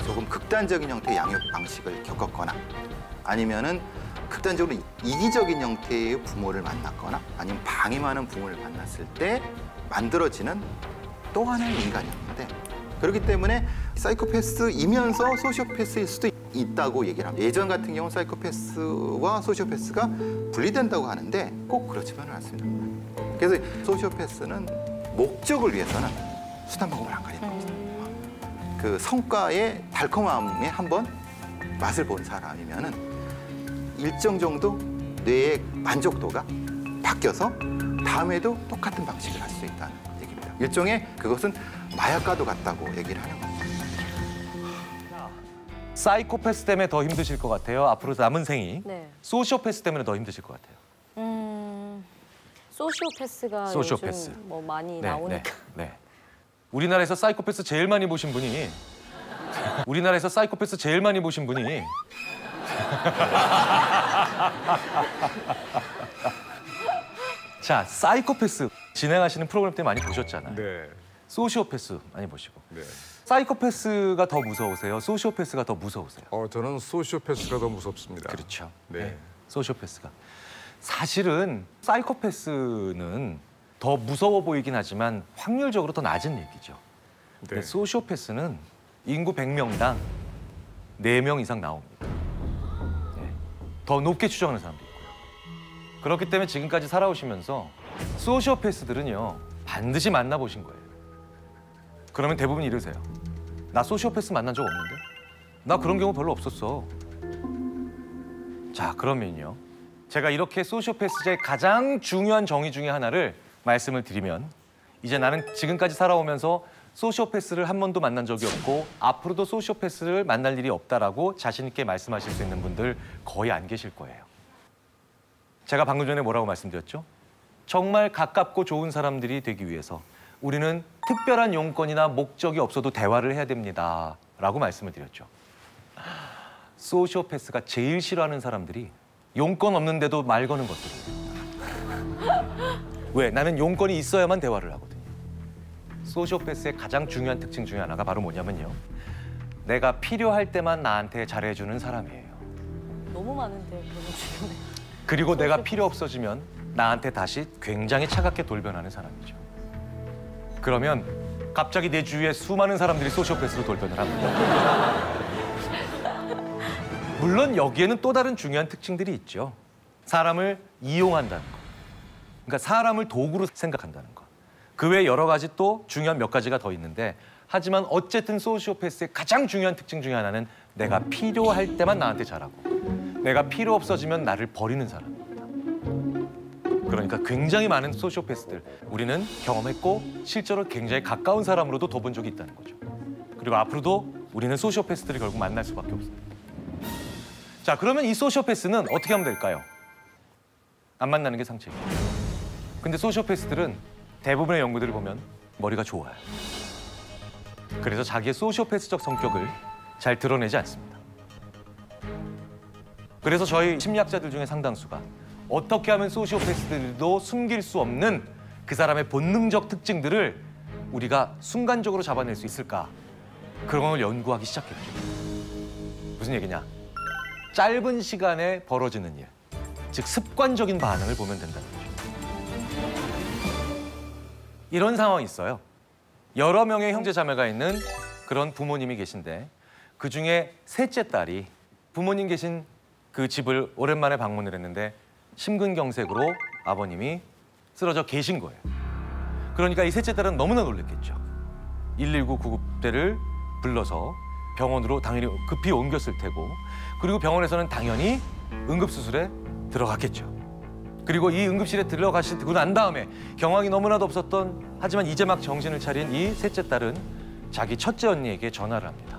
조금 극단적인 형태의 양육 방식을 겪었거나 아니면은 극단적으로 이기적인 형태의 부모를 만났거나 아니면 방임하는 부모를 만났을 때 만들어지는 또 하나의 인간형인데 그렇기 때문에 사이코패스이면서 소시오패스일 수도 있다고 얘기를 합니다. 예전 같은 경우는 사이코패스와 소시오패스가 분리된다고 하는데 꼭 그렇지만은 않습니다. 그래서 소시오패스는 목적을 위해서는 수단 방법을 안 가리는 겁니다. 그 성과의 달콤함에 한번 맛을 본 사람이면은 일정 정도 뇌의 만족도가 바뀌어서 다음에도 똑같은 방식을 할 수 있다는 얘기입니다. 일종의 그것은 마약과도 같다고 얘기를 하는 겁니다. 사이코패스 때문에 더 힘드실 것 같아요. 앞으로 남은 생이. 네. 소시오패스 때문에 더 힘드실 것 같아요. 소시오패스가 소시오패스. 요즘 뭐 많이 네, 나오니까. 네. 우리나라에서 사이코패스 제일 많이 보신 분이 우리나라에서 사이코패스 제일 많이 보신 분이 자, 사이코패스 진행하시는 프로그램 때 많이 보셨잖아요. 네. 소시오패스 많이 보시고. 네. 사이코패스가 더 무서우세요? 소시오패스가 더 무서우세요? 저는 소시오패스가 더 무섭습니다. 그렇죠. 네. 소시오패스가. 사실은 사이코패스는 더 무서워 보이긴 하지만 확률적으로 더 낮은 얘기죠. 근데 네. 소시오패스는 인구 100명당 4명 이상 나옵니다. 네. 더 높게 추정하는 사람도 있고요. 그렇기 때문에 지금까지 살아오시면서 소시오패스들은요 반드시 만나보신 거예요. 그러면 대부분 이러세요. 나 소시오패스 만난 적 없는데? 나 그런 경우 별로 없었어. 자, 그러면요. 제가 이렇게 소시오패스의 가장 중요한 정의 중에 하나를 말씀을 드리면 이제 나는 지금까지 살아오면서 소시오패스를 한 번도 만난 적이 없고 앞으로도 소시오패스를 만날 일이 없다라고 자신 있게 말씀하실 수 있는 분들 거의 안 계실 거예요. 제가 방금 전에 뭐라고 말씀드렸죠? 정말 가깝고 좋은 사람들이 되기 위해서 우리는 특별한 용건이나 목적이 없어도 대화를 해야 됩니다. 라고 말씀을 드렸죠. 소시오패스가 제일 싫어하는 사람들이 용건 없는데도 말 거는 것들이에요. 왜? 나는 용건이 있어야만 대화를 하거든요. 소시오패스의 가장 중요한 특징 중에 하나가 바로 뭐냐면요. 내가 필요할 때만 나한테 잘해주는 사람이에요. 너무 많은데 그런 주변에. 그리고 내가 필요 없어지면 나한테 다시 굉장히 차갑게 돌변하는 사람이죠. 그러면 갑자기 내 주위에 수많은 사람들이 소시오패스로 돌변을 합니다. 물론 여기에는 또 다른 중요한 특징들이 있죠. 사람을 이용한다는 거. 그러니까 사람을 도구로 생각한다는 거. 그 외에 여러 가지 또 중요한 몇 가지가 더 있는데 하지만 어쨌든 소시오패스의 가장 중요한 특징 중에 하나는 내가 필요할 때만 나한테 잘하고 내가 필요 없어지면 나를 버리는 사람입니다. 그러니까 굉장히 많은 소시오패스들 우리는 경험했고 실제로 굉장히 가까운 사람으로도 둬본 적이 있다는 거죠. 그리고 앞으로도 우리는 소시오패스들을 결국 만날 수밖에 없습니다. 자, 그러면 이 소시오패스는 어떻게 하면 될까요? 안 만나는 게 상책이에요. 근데 소시오패스들은 대부분의 연구들을 보면 머리가 좋아요. 그래서 자기의 소시오패스적 성격을 잘 드러내지 않습니다. 그래서 저희 심리학자들 중에 상당수가 어떻게 하면 소시오패스들도 숨길 수 없는 그 사람의 본능적 특징들을 우리가 순간적으로 잡아낼 수 있을까? 그런 걸 연구하기 시작했죠. 무슨 얘기냐? 짧은 시간에 벌어지는 일, 즉 습관적인 반응을 보면 된다는 거죠. 이런 상황이 있어요. 여러 명의 형제 자매가 있는 그런 부모님이 계신데 그중에 셋째 딸이 부모님 계신 그 집을 오랜만에 방문을 했는데 심근경색으로 아버님이 쓰러져 계신 거예요. 그러니까 이 셋째 딸은 너무나 놀랐겠죠. 119 구급대를 불러서 병원으로 당연히 급히 옮겼을 테고 그리고 병원에서는 당연히 응급수술에 들어갔겠죠. 그리고 이 응급실에 들어가시고 난 다음에 경황이 너무나도 없었던 하지만 이제 막 정신을 차린 이 셋째 딸은 자기 첫째 언니에게 전화를 합니다.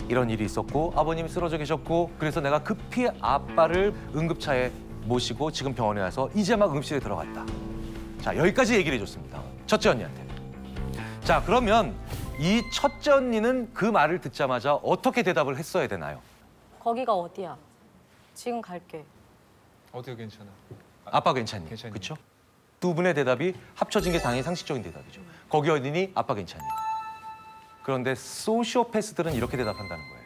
이런 일이 있었고 아버님이 쓰러져 계셨고 그래서 내가 급히 아빠를 응급차에 모시고 지금 병원에 와서 이제 막 응급실에 들어갔다. 자, 여기까지 얘기를 해줬습니다. 첫째 언니한테. 자, 그러면 이 첫째 언니는 그 말을 듣자마자 어떻게 대답을 했어야 되나요? 거기가 어디야? 지금 갈게. 어디가 괜찮아? 아빠 괜찮니? 괜찮니? 그렇죠? 두 분의 대답이 합쳐진 게 당연히 상식적인 대답이죠. 거기 어디니? 아빠 괜찮니? 그런데 소시오패스들은 이렇게 대답한다는 거예요.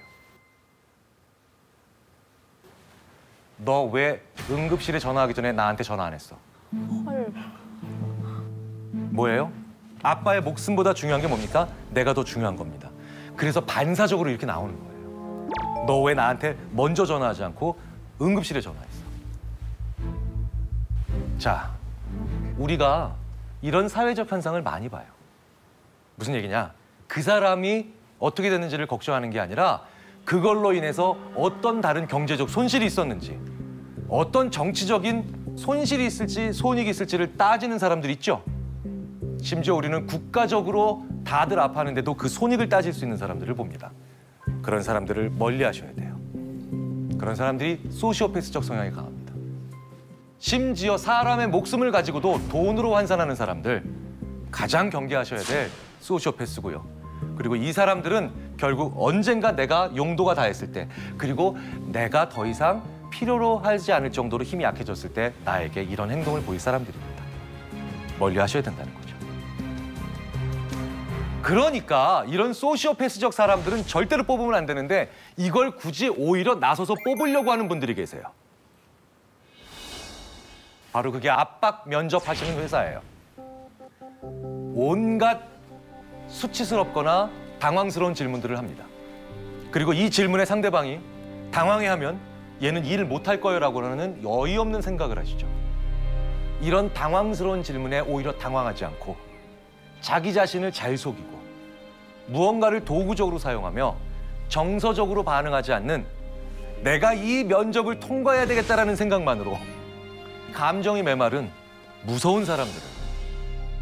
너 왜 응급실에 전화하기 전에 나한테 전화 안 했어? 헐. 뭐예요? 아빠의 목숨보다 중요한 게 뭡니까? 내가 더 중요한 겁니다. 그래서 반사적으로 이렇게 나오는 거예요. 너 왜 나한테 먼저 전화하지 않고 응급실에 전화했어? 자, 우리가 이런 사회적 현상을 많이 봐요. 무슨 얘기냐? 그 사람이 어떻게 됐는지를 걱정하는 게 아니라 그걸로 인해서 어떤 다른 경제적 손실이 있었는지 어떤 정치적인 손실이 있을지 손익이 있을지를 따지는 사람들 있죠. 심지어 우리는 국가적으로 다들 아파하는데도 그 손익을 따질 수 있는 사람들을 봅니다. 그런 사람들을 멀리 하셔야 돼요. 그런 사람들이 소시오패스적 성향이 강합니다. 심지어 사람의 목숨을 가지고도 돈으로 환산하는 사람들 가장 경계하셔야 될 소시오패스고요. 그리고 이 사람들은 결국 언젠가 내가 용도가 다했을 때 그리고 내가 더 이상 필요로 하지 않을 정도로 힘이 약해졌을 때 나에게 이런 행동을 보일 사람들입니다. 멀리 하셔야 된다는 거죠. 그러니까 이런 소시오패스적 사람들은 절대로 뽑으면 안 되는데 이걸 굳이 오히려 나서서 뽑으려고 하는 분들이 계세요. 바로 그게 압박 면접하시는 회사예요. 온갖 수치스럽거나 당황스러운 질문들을 합니다. 그리고 이 질문에 상대방이 당황해하면 얘는 일을 못할 거예요라고 하는 어이없는 생각을 하시죠. 이런 당황스러운 질문에 오히려 당황하지 않고 자기 자신을 잘 속이고 무언가를 도구적으로 사용하며 정서적으로 반응하지 않는 내가 이 면접을 통과해야 되겠다라는 생각만으로 감정이 메마른 무서운 사람들은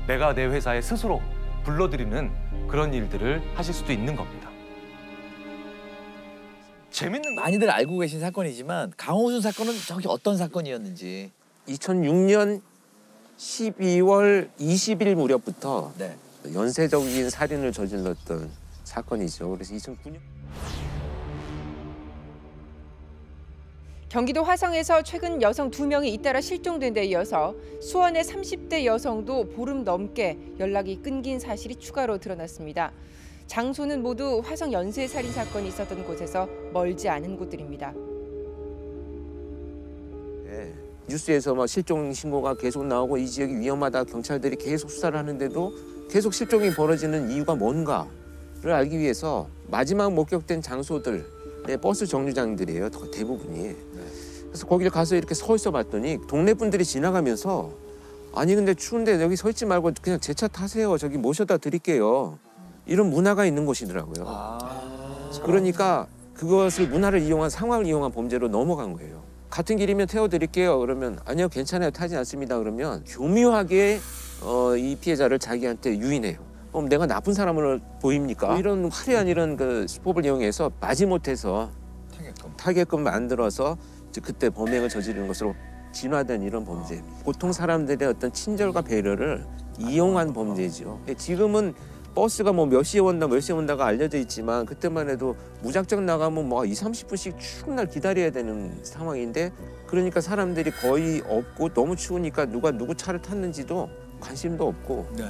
내가 내 회사에 스스로 불러들이는 그런 일들을 하실 수도 있는 겁니다. 재밌는 많이들 알고 계신 사건이지만 강호순 사건은 정확히 어떤 사건이었는지. 2006년 12월 20일 무렵부터 네. 연쇄적인 살인을 저질렀던 사건이죠. 그래서 2009년 경기도 화성에서 최근 여성 2명이 잇따라 실종된 데 이어서 수원의 30대 여성도 보름 넘게 연락이 끊긴 사실이 추가로 드러났습니다. 장소는 모두 화성 연쇄살인 사건이 있었던 곳에서 멀지 않은 곳들입니다. 네, 뉴스에서 막 실종 신고가 계속 나오고 이 지역이 위험하다 경찰들이 계속 수사를 하는데도 계속 실종이 벌어지는 이유가 뭔가를 알기 위해서 마지막 목격된 장소들의 버스 정류장들이에요. 대부분이. 그래서 거기를 가서 이렇게 서 있어 봤더니 동네 분들이 지나가면서 아니 근데 추운데 여기 서 있지 말고 그냥 제 차 타세요. 저기 모셔다 드릴게요. 이런 문화가 있는 곳이더라고요. 그러니까 그것을 문화를 이용한 상황을 이용한 범죄로 넘어간 거예요. 같은 길이면 태워드릴게요. 그러면 아니요 괜찮아요 타지 않습니다. 그러면 교묘하게 이 피해자를 자기한테 유인해요. 그럼 내가 나쁜 사람으로 보입니까? 이런 화려한 이런 그 수법을 이용해서 마지못해서 타게끔 만들어서 그때 범행을 저지르는 것으로 진화된 이런 범죄입니다. 보통 사람들의 어떤 친절과 배려를 이용한 범죄죠. 지금은 버스가 뭐 몇 시에 온다 몇 시에 온다가 알려져 있지만 그때만 해도 무작정 나가면 뭐 20-30분씩 추운 날 기다려야 되는 상황인데 그러니까 사람들이 거의 없고 너무 추우니까 누가 누구 차를 탔는지도 관심도 없고 네.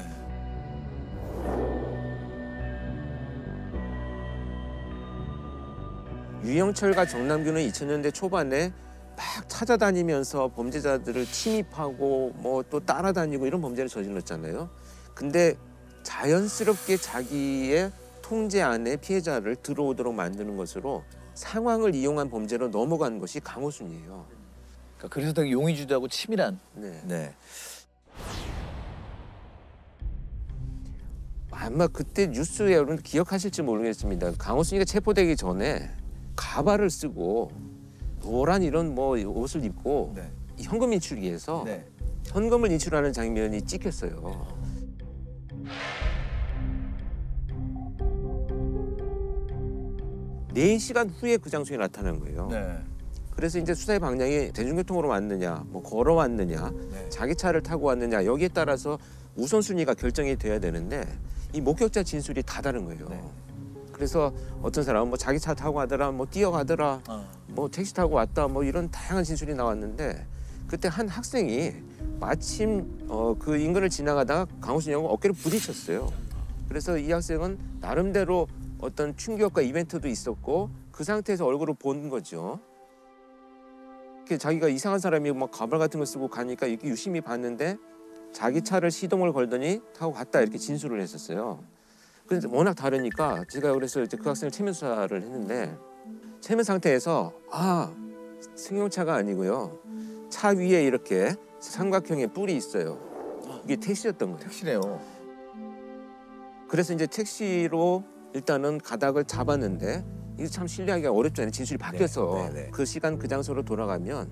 유영철과 정남규는 2000년대 초반에 막 찾아다니면서 범죄자들을 침입하고 뭐 또 따라다니고 이런 범죄를 저질렀잖아요. 근데 자연스럽게 자기의 통제 안에 피해자를 들어오도록 만드는 것으로 상황을 이용한 범죄로 넘어간 것이 강호순이에요. 그러니까 그래서 되게 용의주도하고 치밀한. 네. 네. 아마 그때 뉴스에 여러분 기억하실지 모르겠습니다. 강호순이가 체포되기 전에 가발을 쓰고 노란 이런 뭐 옷을 입고 네. 현금 인출을 위해서 네. 현금을 인출하는 장면이 찍혔어요. 네 시간 후에 그 장소에 나타난 거예요. 네. 그래서 이제 수사의 방향이 대중교통으로 왔느냐, 뭐 걸어왔느냐, 네. 자기 차를 타고 왔느냐 여기에 따라서 우선순위가 결정이 돼야 되는데 이 목격자 진술이 다 다른 거예요. 네. 그래서 어떤 사람은 뭐 자기 차 타고 가더라, 뭐 뛰어가더라, 뭐 택시 타고 왔다, 뭐 이런 다양한 진술이 나왔는데 그때 한 학생이 마침 그 인근을 지나가다가 강호순이하고 어깨를 부딪혔어요. 그래서 이 학생은 나름대로 어떤 충격과 이벤트도 있었고 그 상태에서 얼굴을 본 거죠. 자기가 이상한 사람이 막 가발 같은 거 쓰고 가니까 이렇게 유심히 봤는데 자기 차를 시동을 걸더니 타고 갔다 이렇게 진술을 했었어요. 그런데 워낙 다르니까 제가 그래서 이제 그 학생을 체면 수사를 했는데 체면 상태에서 승용차가 아니고요. 차 위에 이렇게 삼각형의 뿔이 있어요. 이게 택시였던 거예요. 택시네요. 그래서 이제 택시로 일단은 가닥을 잡았는데 이게 참 신뢰하기가 어렵잖아요. 진술이 바뀌어서 그 시간 그 장소로 돌아가면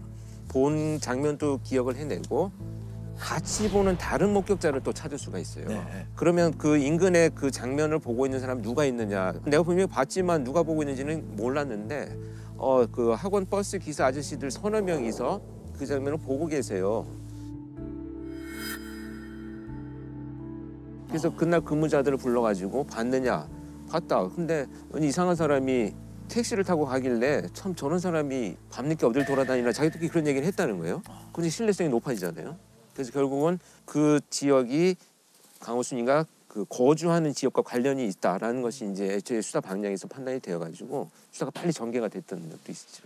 본 장면도 기억을 해내고 같이 보는 다른 목격자를 또 찾을 수가 있어요. 그러면 그 인근에 그 장면을 보고 있는 사람 누가 있느냐. 내가 분명히 봤지만 누가 보고 있는지는 몰랐는데 그 학원 버스 기사 아저씨들 서너 명이서 그 장면을 보고 계세요. 그래서 그날 근무자들을 불러가지고 봤느냐. 봤다. 근데 이상한 사람이 택시를 타고 가길래 참 저런 사람이 밤늦게 어딜 돌아다니나 자기들끼리 그런 얘기를 했다는 거예요. 근데 신뢰성이 높아지잖아요. 그래서 결국은 그 지역이 강호순이가 그 거주하는 지역과 관련이 있다라는 것이 이제 애초에 수사 방향에서 판단이 되어가지고 수사가 빨리 전개가 됐던 것도 있었죠.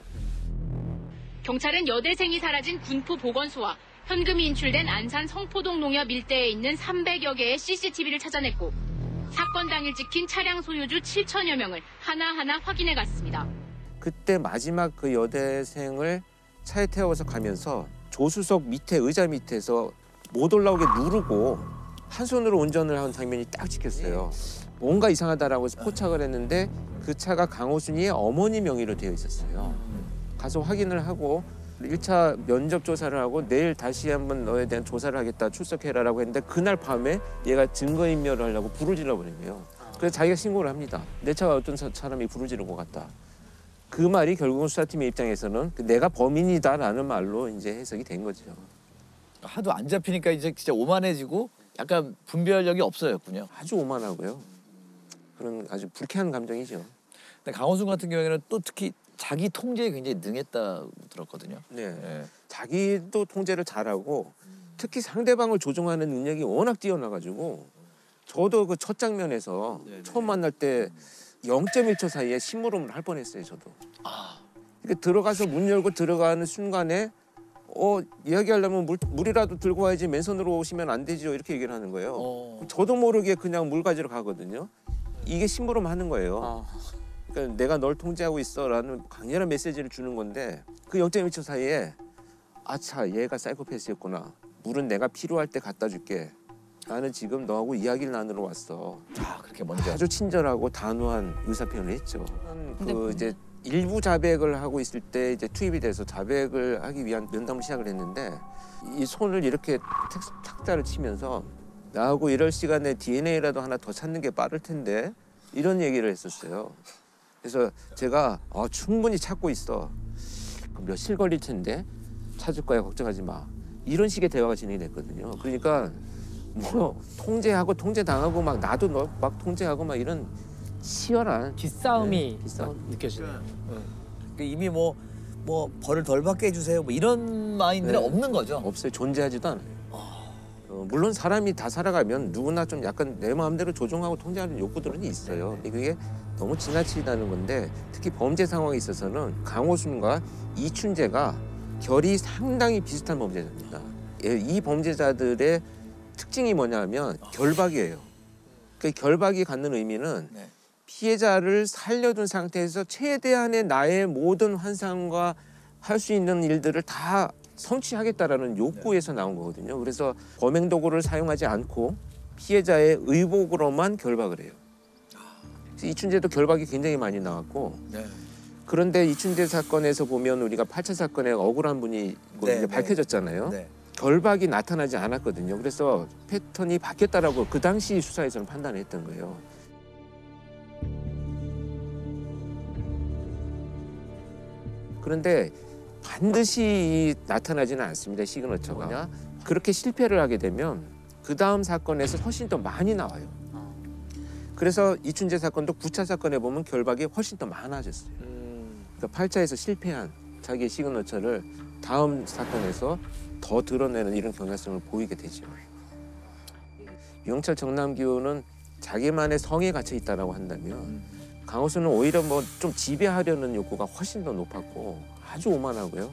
경찰은 여대생이 사라진 군포 보건소와 현금이 인출된 안산 성포동 농협 일대에 있는 300여 개의 CCTV를 찾아냈고 사건 당일 찍힌 차량 소유주 7천여 명을 하나하나 확인해 갔습니다. 그때 마지막 그 여대생을 차에 태워서 가면서 조수석 밑에 의자 밑에서 못 올라오게 누르고 한 손으로 운전을 한 장면이 딱 찍혔어요. 뭔가 이상하다라고 해서 포착을 했는데 그 차가 강호순이의 어머니 명의로 되어 있었어요. 가서 확인을 하고 1차 면접 조사를 하고 내일 다시 한번 너에 대한 조사를 하겠다 출석해라라고 했는데 그날 밤에 얘가 증거인멸을 하려고 불을 질러버린 거예요. 그래서 자기가 신고를 합니다. 내 차가 어떤 사람이 불을 지른 것 같다. 그 말이 결국은 수사팀의 입장에서는 내가 범인이다라는 말로 이제 해석이 된 거죠. 하도 안 잡히니까 이제 진짜 오만해지고 약간 분별력이 없어졌군요. 아주 오만하고요. 그런 아주 불쾌한 감정이죠. 근데 강호순 같은 경우에는 또 특히 자기 통제에 굉장히 능했다고 들었거든요. 네. 자기도 통제를 잘하고 특히 상대방을 조종하는 능력이 워낙 뛰어나가지고 저도 그 첫 장면에서 처음 만날 때 0.1초 사이에 심부름을 할 뻔했어요. 저도. 이렇게 들어가서 문 열고 들어가는 순간에 이야기하려면 물이라도 들고 와야지 맨손으로 오시면 안 되죠. 이렇게 얘기를 하는 거예요. 저도 모르게 그냥 물 가지러 가거든요. 이게 심부름 하는 거예요. 그러니까 내가 널 통제하고 있어라는 강렬한 메시지를 주는 건데 그 0.1초 사이에 아차 얘가 사이코패스였구나. 물은 내가 필요할 때 갖다 줄게. 나는 지금 너하고 이야기를 나누러 왔어. 그렇게 먼저 아주 친절하고 단호한 의사표현을 했죠. 그 이제 일부 자백을 하고 있을 때 이제 투입이 돼서 자백을 하기 위한 면담을 시작을 했는데 이 손을 이렇게 탁자를 치면서 나하고 이럴 시간에 DNA라도 하나 더 찾는 게 빠를 텐데 이런 얘기를 했었어요. 그래서 제가 충분히 찾고 있어. 며칠 걸릴 텐데 찾을 거야 걱정하지 마. 이런 식의 대화가 진행이 됐거든요. 그러니까 뭐 통제하고 통제당하고 막 나도 너 막 통제하고 막 이런 치열한 기싸움이 느껴지네요. 이미 뭐 벌을 덜 받게 해주세요. 뭐 이런 마인드는 없는 거죠. 없어요. 존재하지도 않아요. 물론 사람이 다 살아가면 누구나 좀 약간 내 마음대로 조종하고 통제하는 욕구들은 있어요. 근데 그게 너무 지나치다는 건데 특히 범죄 상황에 있어서는 강호순과 이춘재가 결이 상당히 비슷한 범죄자입니다. 이 범죄자들의 특징이 뭐냐면 결박이에요. 그 결박이 갖는 의미는 피해자를 살려둔 상태에서 최대한의 나의 모든 환상과 할 수 있는 일들을 다 성취하겠다라는 욕구에서 나온 거거든요. 그래서 범행 도구를 사용하지 않고 피해자의 의복으로만 결박을 해요. 이춘재도 결박이 굉장히 많이 나왔고 네. 그런데 이춘재 사건에서 보면 우리가 8차 사건에 억울한 분이 네, 이제 밝혀졌잖아요. 네. 결박이 나타나지 않았거든요. 그래서 패턴이 바뀌었다라고 그 당시 수사에서는 판단했던 거예요. 그런데 반드시 나타나지는 않습니다. 시그너처가. 그렇게 실패를 하게 되면 그 다음 사건에서 훨씬 더 많이 나와요. 그래서 이춘재 사건도 9차 사건에 보면 결박이 훨씬 더 많아졌어요. 그러니까 8차에서 실패한 자기의 시그너처를 다음 사건에서 더 드러내는 이런 경향성을 보이게 되죠. 유영철 정남규는 자기만의 성에 갇혀 있다라고 한다면 강호수는 오히려 뭐 좀 지배하려는 욕구가 훨씬 더 높았고 아주 오만하고요.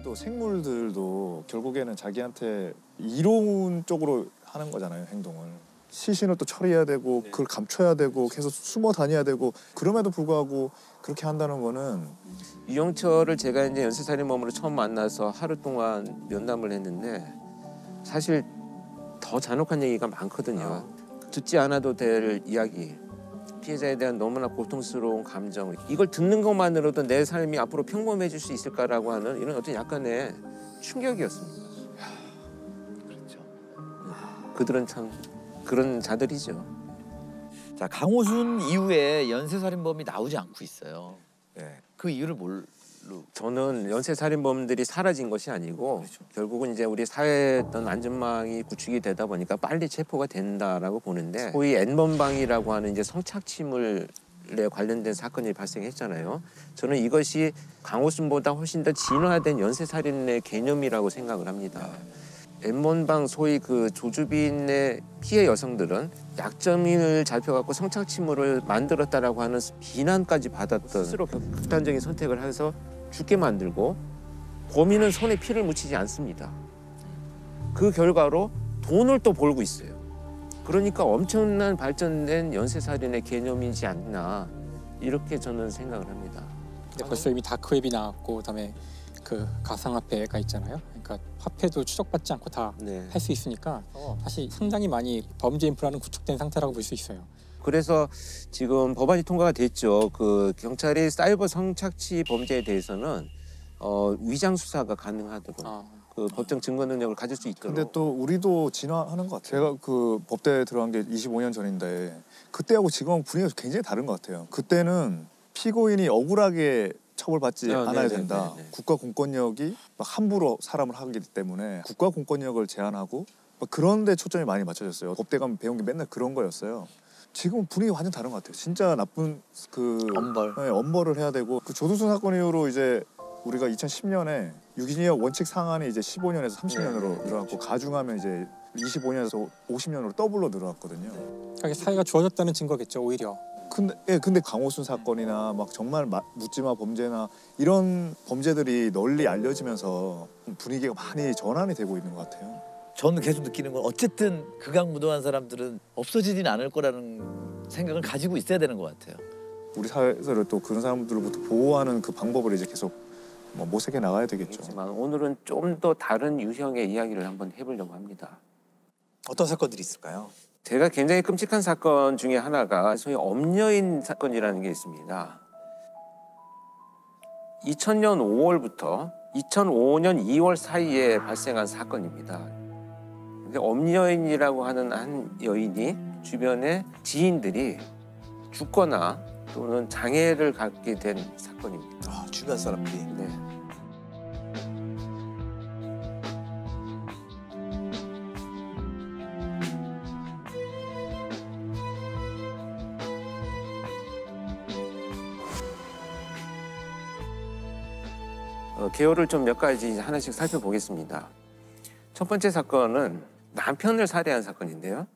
또 생물들도 결국에는 자기한테 이로운 쪽으로 하는 거잖아요, 행동을. 시신을 또 처리해야 되고 그걸 감춰야 되고 계속 숨어 다녀야 되고 그럼에도 불구하고 그렇게 한다는 거는 유영철을 제가 이제 연쇄살인범으로 처음 만나서 하루 동안 면담을 했는데 사실 더 잔혹한 얘기가 많거든요. 듣지 않아도 될 이야기, 피해자에 대한 너무나 고통스러운 감정, 이걸 듣는 것만으로도 내 삶이 앞으로 평범해질 수 있을까라고 하는 이런 어떤 약간의 충격이었습니다. 그렇죠. 그들은 참 그런 자들이죠. 자, 강호순 이후에 연쇄살인범이 나오지 않고 있어요. 그 이유를 뭘로? 저는 연쇄살인범들이 사라진 것이 아니고 결국은 이제 우리 사회의 어떤 안전망이 구축이 되다 보니까 빨리 체포가 된다라고 보는데 소위 N번방이라고 하는 이제 성착취물에 관련된 사건이 발생했잖아요. 저는 이것이 강호순보다 훨씬 더 진화된 연쇄살인의 개념이라고 생각을 합니다. N번방 소위 그 조주빈의 피해 여성들은 약점을 잡혀갖고 성착취물을 만들었다라고 하는 비난까지 받았던 스스로 극단적인 선택을 해서 죽게 만들고 범인은 손에 피를 묻히지 않습니다. 그 결과로 돈을 또 벌고 있어요. 그러니까 엄청난 발전된 연쇄살인의 개념이지 않나 이렇게 저는 생각을 합니다. 근데 벌써 이미 다크웹이 나왔고 그다음에 그 가상화폐가 있잖아요. 그러니까 화폐도 추적받지 않고 다 할 수 있으니까 사실 상당히 많이 범죄 인프라는 구축된 상태라고 볼 수 있어요. 그래서 지금 법안이 통과가 됐죠. 그 경찰이 사이버 성착취 범죄에 대해서는 위장 수사가 가능하도록 그 법정 증거 능력을 가질 수 있도록. 근데 또 우리도 진화하는 것 같아요. 제가 그 법대에 들어간 게 25년 전인데 그때하고 지금하고 분위기가 굉장히 다른 것 같아요. 그때는 피고인이 억울하게 처벌받지 않아야 된다. 국가 공권력이 막 함부로 사람을 하기 때문에 국가 공권력을 제한하고 그런 데 초점이 많이 맞춰졌어요. 법대 가면 배운 게 맨날 그런 거였어요. 지금은 분위기 완전 다른 것 같아요. 진짜 나쁜 그 엄벌을 해야 되고 그 조두순 사건 이후로 이제 우리가 2010년에 유기징역 원칙 상한이 이제 15년에서 30년으로 늘어났고 가중하면 이제 25년에서 50년으로 더블로 늘어났거든요. 그러니까 사회가 좋아졌다는 증거겠죠, 오히려. 근데 강호순 사건이나 막 정말 묻지마 범죄나 이런 범죄들이 널리 알려지면서 분위기가 많이 전환이 되고 있는 것 같아요. 저는 계속 느끼는 건 어쨌든 극악무도한 사람들은 없어지진 않을 거라는 생각을 가지고 있어야 되는 것 같아요. 우리 사회에서 또 그런 사람들로부터 보호하는 그 방법을 이제 계속 모색해 나가야 되겠죠. 하지만 오늘은 좀 더 다른 유형의 이야기를 한번 해보려고 합니다. 어떤 사건들이 있을까요? 제가 굉장히 끔찍한 사건 중에 하나가 소위 엄여인 사건이라는 게 있습니다. 2000년 5월부터 2005년 2월 사이에 발생한 사건입니다. 엄여인이라고 하는 한 여인이 주변의 지인들이 죽거나 또는 장애를 갖게 된 사건입니다. 주변 사람들이? 네. 개요를 좀 몇 가지 하나씩 살펴보겠습니다. 첫 번째 사건은 남편을 살해한 사건인데요.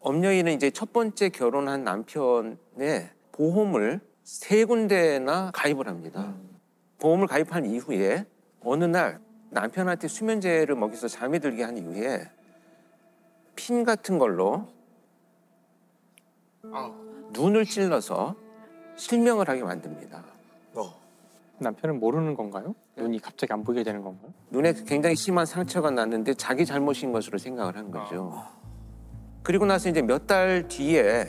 엄여인은 이제 첫 번째 결혼한 남편의 보험을 3군데나 가입을 합니다. 보험을 가입한 이후에 어느 날 남편한테 수면제를 먹여서 잠이 들게 한 이후에 핀 같은 걸로 눈을 찔러서 실명을 하게 만듭니다. 남편은 모르는 건가요? 눈이 갑자기 안 보이게 되는 건가요? 눈에 굉장히 심한 상처가 났는데 자기 잘못인 것으로 생각을 한 거죠. 그리고 나서 이제 몇 달 뒤에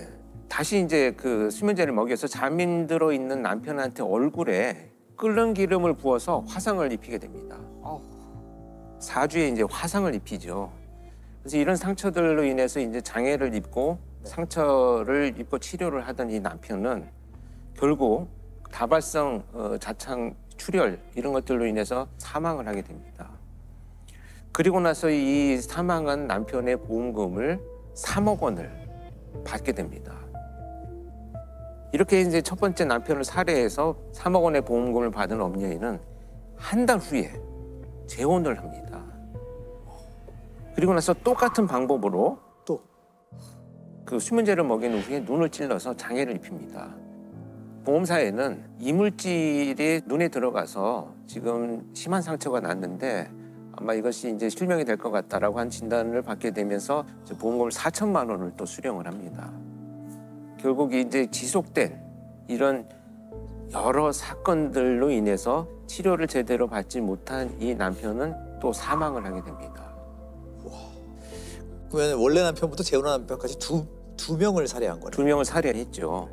다시 이제 그 수면제를 먹여서 잠이 들어 있는 남편한테 얼굴에 끓는 기름을 부어서 화상을 입히게 됩니다. 사주에 이제 화상을 입히죠. 그래서 이런 상처들로 인해서 이제 장애를 입고 상처를 입고 치료를 하던 이 남편은 결국 다발성 자창 출혈 이런 것들로 인해서 사망을 하게 됩니다. 그리고 나서 이 사망한 남편의 보험금을 3억 원을 받게 됩니다. 이렇게 이제 첫 번째 남편을 살해해서 3억 원의 보험금을 받은 엄녀이는 한 달 후에 재혼을 합니다. 그리고 나서 똑같은 방법으로 또 그 수면제를 먹인 후에 눈을 찔러서 장애를 입힙니다. 보험사에는 이물질이 눈에 들어가서 지금 심한 상처가 났는데 아마 이것이 이제 실명이 될 것 같다라고 한 진단을 받게 되면서 보험금을 4천만 원을 또 수령을 합니다. 결국 이제 지속된 이런 여러 사건들로 인해서 치료를 제대로 받지 못한 이 남편은 또 사망을 하게 됩니다. 그러면 원래 남편부터 재혼한 남편까지 두 명을 살해한 거네요. 2명을 살해했죠.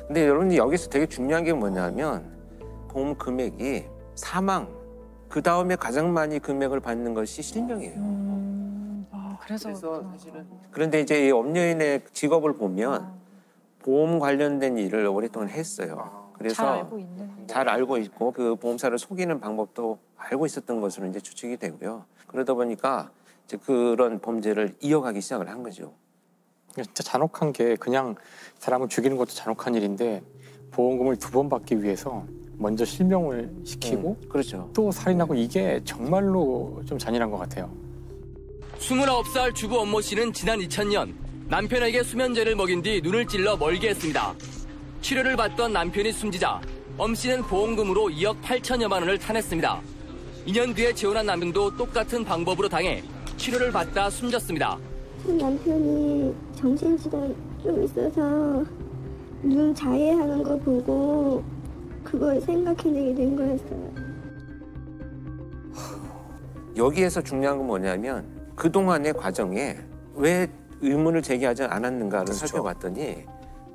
근데 여러분 여기서 되게 중요한 게 뭐냐면 보험 금액이 사망 그 다음에 가장 많이 금액을 받는 것이 실명이에요. 그래서 사실은 그런데 이제 이 엄녀인의 직업을 보면 보험 관련된 일을 오랫동안 했어요. 그래서 잘 알고 있고 그 보험사를 속이는 방법도 알고 있었던 것으로 이제 추측이 되고요. 그러다 보니까 이제 그런 범죄를 이어가기 시작을 한 거죠. 진짜 잔혹한 게 그냥 사람을 죽이는 것도 잔혹한 일인데 보험금을 2번 받기 위해서 먼저 실명을 시키고 그렇죠. 또 살인하고 이게 정말로 좀 잔인한 것 같아요. 29살 주부 엄모 씨는 지난 2000년 남편에게 수면제를 먹인 뒤 눈을 찔러 멀게 했습니다. 치료를 받던 남편이 숨지자 엄 씨는 보험금으로 2억 8천여만 원을 타냈습니다. 2년 뒤에 재혼한 남편도 똑같은 방법으로 당해 치료를 받다 숨졌습니다. 남편이 정신질환 좀 있어서 눈 자해하는 거 보고 그걸 생각해내게 된 거였어요. 여기에서 중요한 건 뭐냐면 그동안의 과정에 왜 의문을 제기하지 않았는가를 살펴봤더니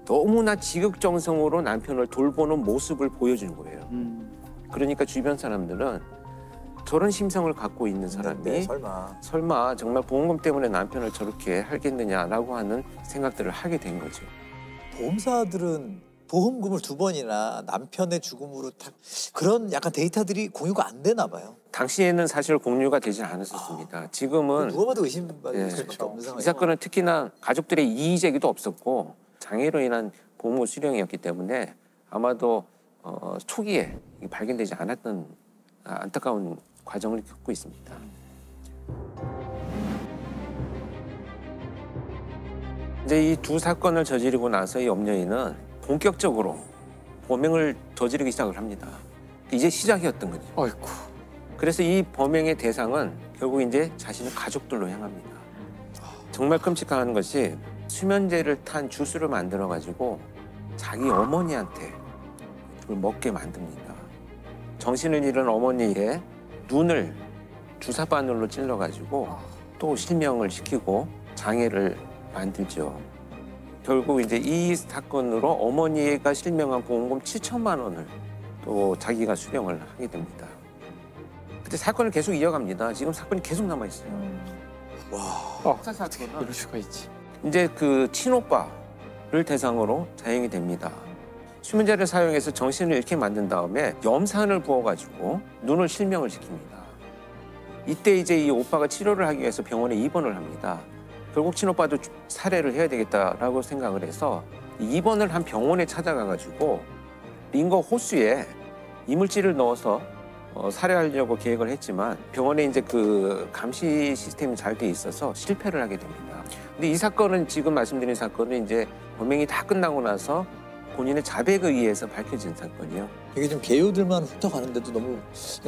너무나 지극정성으로 남편을 돌보는 모습을 보여주는 거예요. 그러니까 주변 사람들은 저런 심성을 갖고 있는 사람이 설마 정말 보험금 때문에 남편을 저렇게 하겠느냐라고 하는 생각들을 하게 된 거죠. 보험사들은 보험금을 2번이나 남편의 죽음으로 그런 약간 데이터들이 공유가 안 되나 봐요. 당시에는 사실 공유가 되지 않았었습니다. 지금은 누가 봐도 의심받을 수밖에 없는 상황이죠. 이 사건은 특히나 가족들의 이의 제기도 없었고 장애로 인한 보험금 수령이었기 때문에 아마도 초기에 발견되지 않았던 안타까운 과정을 겪고 있습니다. 이제 이 두 사건을 저지르고 나서 이 엄녀인은 본격적으로 범행을 저지르기 시작을 합니다. 이제 시작이었던 거죠. 어이쿠. 그래서 이 범행의 대상은 결국 이제 자신의 가족들로 향합니다. 정말 끔찍한 것이 수면제를 탄 주스를 만들어 가지고 자기 어머니한테 그걸 먹게 만듭니다. 정신을 잃은 어머니의 눈을 주사 바늘로 찔러 가지고 또 실명을 시키고 장애를 만들죠. 결국 이제 이 사건으로 어머니가 실명한 보험금 7천만 원을 또 자기가 수령을 하게 됩니다. 그때 사건을 계속 이어갑니다. 지금 사건이 계속 남아 있어요. 와, 이럴 수가 있지. 이제 그 친오빠를 대상으로 자행이 됩니다. 수면제를 사용해서 정신을 잃게 만든 다음에 염산을 부어가지고 눈을 실명을 시킵니다. 이때 이제 이 오빠가 치료를 하기 위해서 병원에 입원을 합니다. 결국 친오빠도 살해를 해야 되겠다라고 생각을 해서 입원을 한 병원에 찾아가가지고 링거 호수에 이물질을 넣어서 살해하려고 계획을 했지만 병원에 이제 그 감시 시스템이 잘 돼 있어서 실패를 하게 됩니다. 근데 이 사건은 지금 말씀드린 사건은 이제 범행이 다 끝나고 나서 본인의 자백에 의해서 밝혀진 사건이요. 이게 좀 개요들만 훑어가는데도 너무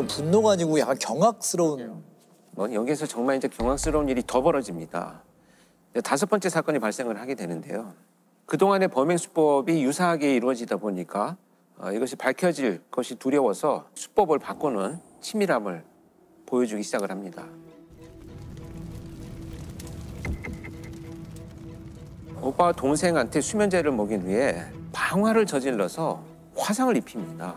분노가 아니고 약간 경악스러운. 여기에서 정말 이제 경악스러운 일이 더 벌어집니다. 5번째 사건이 발생을 하게 되는데요. 그동안의 범행 수법이 유사하게 이루어지다 보니까 이것이 밝혀질 것이 두려워서 수법을 바꾸는 치밀함을 보여주기 시작을 합니다. 오빠와 동생한테 수면제를 먹인 후에 방화를 저질러서 화상을 입힙니다.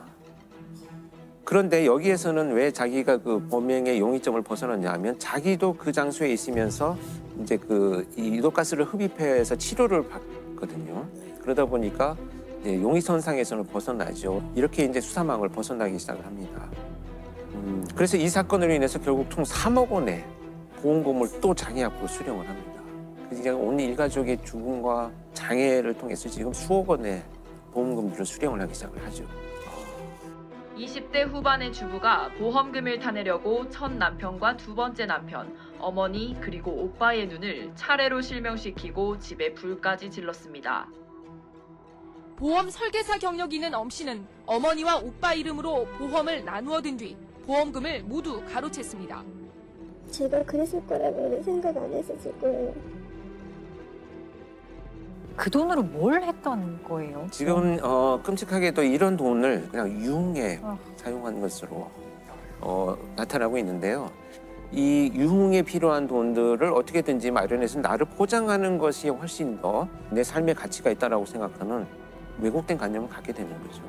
그런데 여기에서는 왜 자기가 그 범행의 용의점을 벗어났냐 하면 자기도 그 장소에 있으면서 이제 그 이도가스를 흡입해서 치료를 받거든요. 그러다 보니까 이제 용의선상에서는 벗어나죠. 이렇게 이제 수사망을 벗어나기 시작을 합니다. 그래서 이 사건으로 인해서 결국 총 3억 원의 보험금을 또 자기 앞으로 수령을 합니다. 그래서 온 일가족의 죽음과 장애를 통해서 지금 수억 원의 보험금들을 수령을 하기 시작을 하죠. 20대 후반의 주부가 보험금을 타내려고 첫 남편과 두 번째 남편, 어머니 그리고 오빠의 눈을 차례로 실명시키고 집에 불까지 질렀습니다. 보험 설계사 경력이 있는 엄 씨는 어머니와 오빠 이름으로 보험을 나누어 든 뒤 보험금을 모두 가로챘습니다. 제가 그랬을 거라고는 생각 안 했었고요. 그 돈으로 뭘 했던 거예요? 지금 끔찍하게도 이런 돈을 그냥 유흥에 사용한 것으로 나타나고 있는데요. 이 유흥에 필요한 돈들을 어떻게든지 마련해서 나를 포장하는 것이 훨씬 더 내 삶의 가치가 있다라고 생각하는 왜곡된 관념을 갖게 되는 거죠.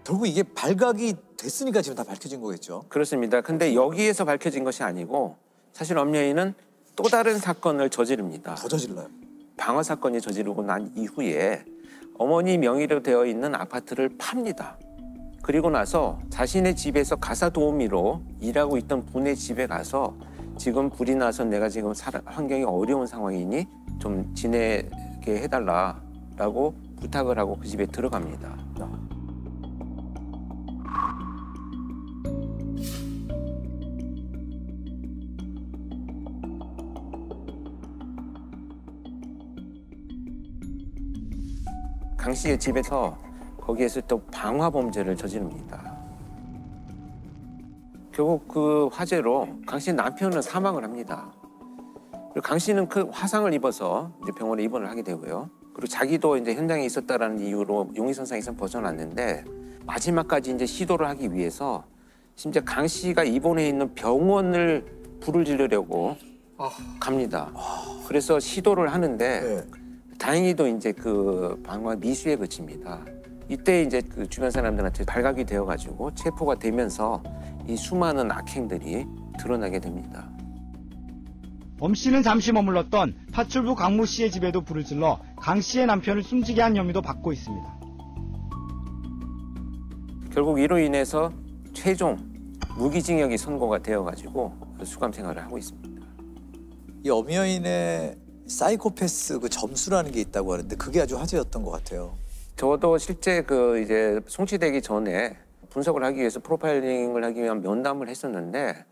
결국 이게 발각이 됐으니까 지금 다 밝혀진 거겠죠? 그렇습니다. 근데 여기에서 밝혀진 것이 아니고 사실 엄여인은 또 다른 사건을 저지릅니다. 더 저질러요? 방화 사건이 저지르고 난 이후에 어머니 명의로 되어 있는 아파트를 팝니다. 그리고 나서 자신의 집에서 가사 도우미로 일하고 있던 분의 집에 가서 지금 불이 나서 내가 지금 환경이 어려운 상황이니 좀 지내게 해달라라고 부탁을 하고 그 집에 들어갑니다. 강 씨의 집에서 거기에서 또 방화 범죄를 저지릅니다. 결국 그 화재로 강 씨 남편은 사망을 합니다. 그리고 강 씨는 그 화상을 입어서 이제 병원에 입원을 하게 되고요. 그리고 자기도 이제 현장에 있었다라는 이유로 용의선상에서 벗어났는데 마지막까지 이제 시도를 하기 위해서 심지어 강 씨가 입원해 있는 병원을 불을 지르려고 갑니다. 그래서 시도를 하는데 다행히도 이제 그 방화 미수에 그칩니다. 이때 이제 그 주변 사람들한테 발각이 되어가지고 체포가 되면서 이 수많은 악행들이 드러나게 됩니다. 엄 씨는 잠시 머물렀던 파출부 강모 씨의 집에도 불을 질러 강 씨의 남편을 숨지게 한 혐의도 받고 있습니다. 결국 이로 인해서 최종 무기징역이 선고가 되어가지고 수감 생활을 하고 있습니다. 이 엄여인의 사이코패스 그 점수라는 게 있다고 하는데 그게 아주 화제였던 것 같아요. 저도 실제 그 이제 송치되기 전에 분석을 하기 위해서 프로파일링을 하기 위한 면담을 했었는데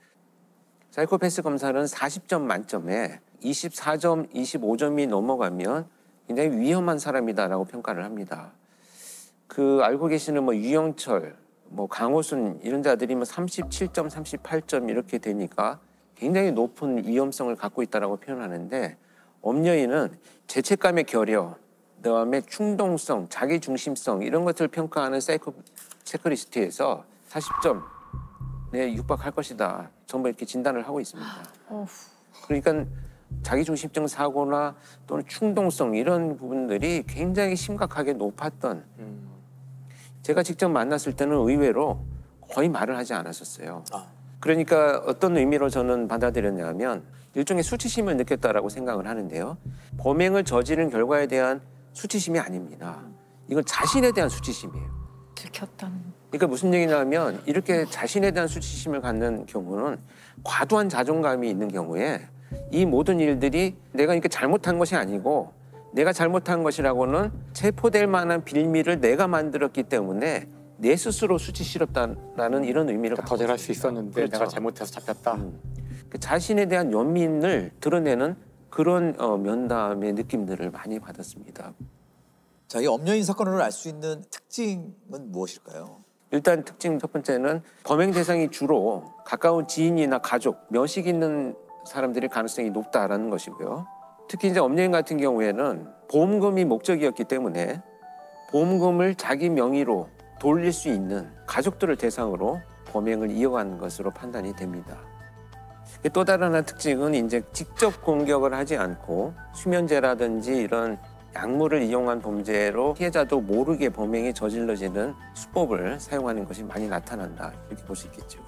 사이코패스 검사는 40점 만점에 24점, 25점이 넘어가면 굉장히 위험한 사람이다라고 평가를 합니다. 그 알고 계시는 뭐 유영철, 뭐 강호순 이런 자들이 뭐 37점, 38점 이렇게 되니까 굉장히 높은 위험성을 갖고 있다라고 표현하는데 엄여인은 죄책감의 결여, 그다음에 충동성, 자기중심성 이런 것들을 평가하는 사이코 체크리스트에서 40점에 육박할 것이다. 전부 이렇게 진단을 하고 있습니다. 그러니까 자기중심적 사고나 또는 충동성 이런 부분들이 굉장히 심각하게 높았던 제가 직접 만났을 때는 의외로 거의 말을 하지 않았었어요. 그러니까 어떤 의미로 저는 받아들였냐면 일종의 수치심을 느꼈다라고 생각을 하는데요. 범행을 저지른 결과에 대한 수치심이 아닙니다. 이건 자신에 대한 수치심이에요. 들켰다는. 그러니까 무슨 얘기냐면 이렇게 자신에 대한 수치심을 갖는 경우는 과도한 자존감이 있는 경우에 이 모든 일들이 내가 이렇게 잘못한 것이 아니고 내가 잘못한 것이라고는 체포될 만한 빌미를 내가 만들었기 때문에 내 스스로 수치스럽다라는 이런 의미를 더 잘할 수 있었는데 그렇죠. 내가 잘못해서 잡혔다. 자신에 대한 연민을 드러내는 그런 면담의 느낌들을 많이 받았습니다. 자, 이 엄여인 사건을 알 수 있는 특징은 무엇일까요? 일단 특징 첫 번째는 범행 대상이 주로 가까운 지인이나 가족, 면식 있는 사람들의 가능성이 높다라는 것이고요. 특히 이제 엄연인 같은 경우에는 보험금이 목적이었기 때문에 보험금을 자기 명의로 돌릴 수 있는 가족들을 대상으로 범행을 이어간 것으로 판단이 됩니다. 또 다른 하나 특징은 이제 직접 공격을 하지 않고 수면제라든지 이런 약물을 이용한 범죄로 피해자도 모르게 범행이 저질러지는 수법을 사용하는 것이 많이 나타난다, 이렇게 볼 수 있겠죠.